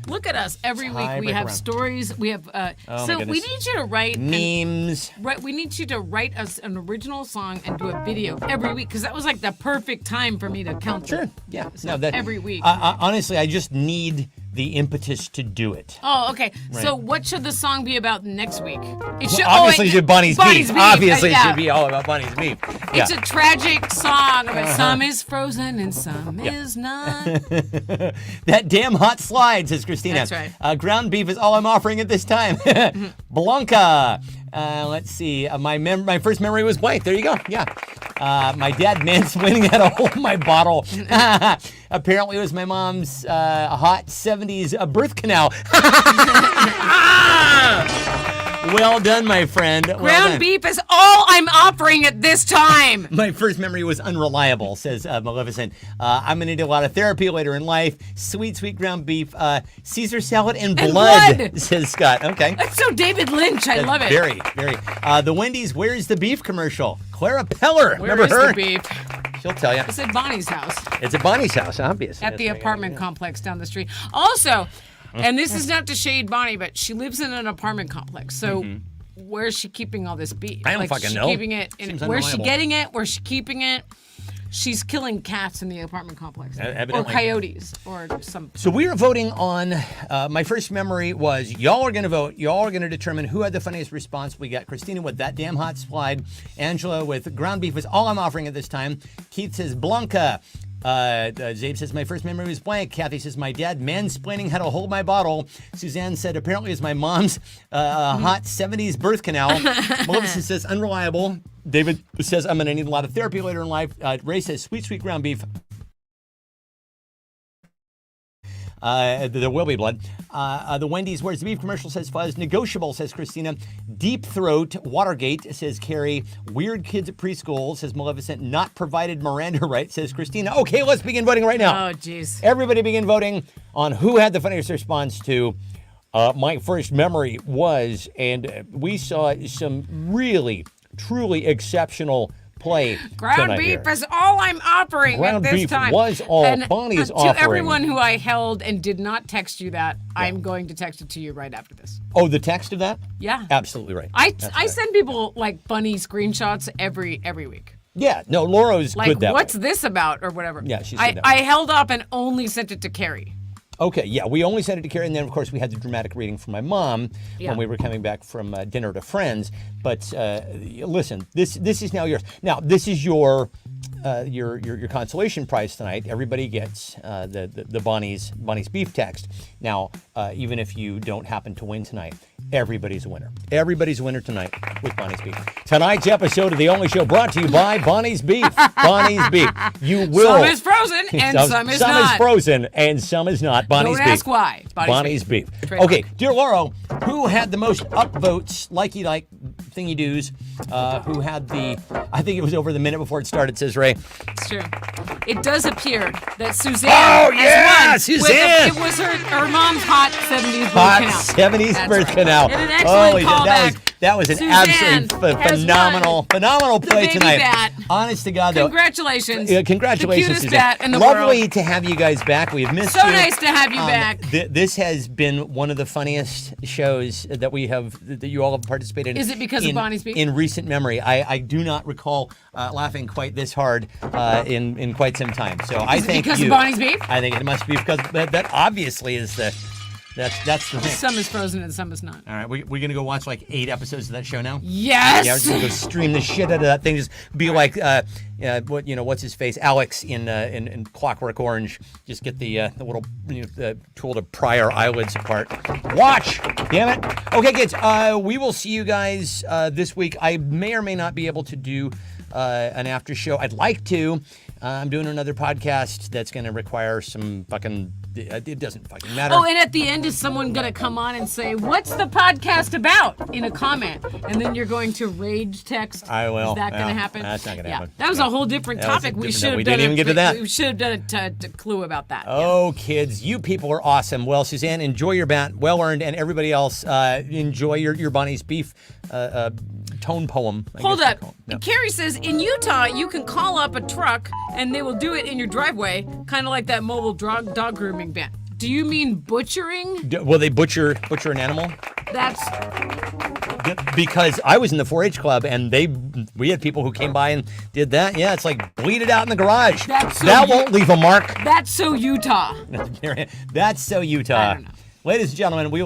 Look at us. Every week we Tiebreaker have round. stories. We have my so we goodness. need you to write Memes. we need you to write us an original song and do a video every week because that was like the perfect time for me to count Sure. it. Yeah. So No, that every week. honestly, I just need the impetus to do it. Oh, okay. So what should the song be about next week? It should Obviously, it should be Bonnie's Beef. Obviously, it yeah. should be all about Bonnie's Beef. Yeah. It's a tragic song about some is frozen and some is not. That damn hot slide, says Christina. That's right. Ground beef is all I'm offering at this time. Blanca. Let's see. My first memory was blank. There you go. Yeah. My dad mansplaining how to hold my bottle. Apparently, it was my mom's hot 70s birth canal. Well done, my friend. Well Ground done. beef is all I'm offering at this time. My first memory was unreliable, says Maleficent. I'm going to need a lot of therapy later in life. Sweet, sweet ground beef. Caesar salad and blood, says Scott. Okay. That's so David Lynch. I love it. Very, very. The Wendy's Where's the Beef commercial. Clara Peller. Where Remember is her? the beef? She'll tell you. It's at Bonnie's house It's at Bonnie's house, obviously. at the apartment complex down the street. Also, and this is not to shade Bonnie, but she lives in an apartment complex. So where's she keeping all this beef? I don't fucking she know. Keeping it in, Seems where's she unreliable. getting it? Where's she keeping it? She's killing cats in the apartment complex. Or Evidently. coyotes or some. So we are voting on, my first memory was, y'all are going to vote. Y'all are going to determine who had the funniest response. We got Christina with that damn hot slide. Angela with ground beef is all I'm offering at this time. Keith says Blanca. Zabe says, my first memory was blank. Kathy says, my dad mansplaining how to hold my bottle. Suzanne said, apparently it's my mom's hot 70s birth canal. Melissa says, unreliable. David says, I'm going to need a lot of therapy later in life. Ray says, sweet, sweet ground beef. There will be blood. The Wendy's Where's the Beef commercial, says Fuzz. Negotiable, says Christina. Deep Throat, Watergate, says Carrie. Weird Kids at Preschool, says Maleficent. Not provided Miranda right, says Christina. Okay, let's begin voting right now. Oh, jeez. Everybody begin voting on who had the funniest response to my first memory was, and we saw some really, truly exceptional play Ground tonight beef here. is all I'm offering Ground at this beef time. was all and, Bonnie is to offering. everyone who I held and did not text you that, I'm going to text it to you right after this. Oh, the text of that? Yeah. Absolutely right. I That's right. send people like funny screenshots every week. Yeah, no, Laura's Like, good that what's way. this about or whatever. Yeah, she's I, good that way. I held up and only sent it to Carrie. Okay, yeah, we only sent it to Carrie, and then, of course, we had the dramatic reading from my mom Yeah. when we were coming back from dinner to friends. But listen, this is now yours. Now, this is your consolation prize tonight. Everybody gets the Bonnie's beef text. Now, even if you don't happen to win tonight, everybody's a winner. Everybody's a winner tonight with Bonnie's Beef. Tonight's episode of The Only Show brought to you by Bonnie's Beef. Bonnie's Beef. You will. Some is frozen and some is Some not. is frozen and some is not. Bonnie's Don't Beef. ask why. Bonnie's Beef. Trademark. Okay, dear Laurel, who had the most upvotes, likey like Thingy Doos, who had I think it was over the minute before it started, says Ray. It's true. It does appear that Suzanne Oh, has yeah, won Suzanne! it was her mom's hot 70s birth Hot canal. 70s That's birth right. canal. And an excellent Holy, callback. that was an Suzanne absolute has phenomenal won the play baby tonight. bat. Honest to God, though. Congratulations. Congratulations, The cutest Suzanne. bat in the Lovely world. to have you guys back. We have missed So you. nice to have you back. This has been one of the funniest shows that we have, that you all have participated in. Is it because of Bonnie's Beef? In recent memory. I do not recall laughing quite this hard in quite some time. So I Is it thank because you. of Bonnie's Beef? I think it must be because that obviously is that's the thing. Some is frozen and some is not. All right, we're going to go watch like 8 episodes of that show now? Yes. Yeah, we're just gonna go stream the shit out of that thing. Just be like, what's his face, Alex in Clockwork Orange. Just get the little tool to pry our eyelids apart. Watch, damn it. Okay, kids. We will see you guys this week. I may or may not be able to do an after show. I'd like to. I'm doing another podcast that's going to require some fucking. It doesn't fucking matter. Oh, and at the end, is someone going to come on and say, "What's the podcast about?" in a comment, and then you're going to rage text? I will. Is that going to Yeah, happen? that's not gonna yeah. happen. That was Yeah. a whole different That was a topic. We different- should have we done didn't even get to that. We should have done a clue about that. Oh, kids, you people are awesome. Well, Suzanne, enjoy your bat, well earned, and everybody else, enjoy your Bonnie's Beef tone poem. I Hold guess up. they call it. No. Carrie says in Utah you can call up a truck and they will do it in your driveway, kind of like that mobile dog grooming van. Do you mean butchering? Will they butcher an animal? That's Because I was in the 4-H club and we had people who came by and did that. Yeah, it's like bleed it out in the garage. That's so that won't leave a mark. so Utah. That's so Utah. I don't know. Ladies and gentlemen, we will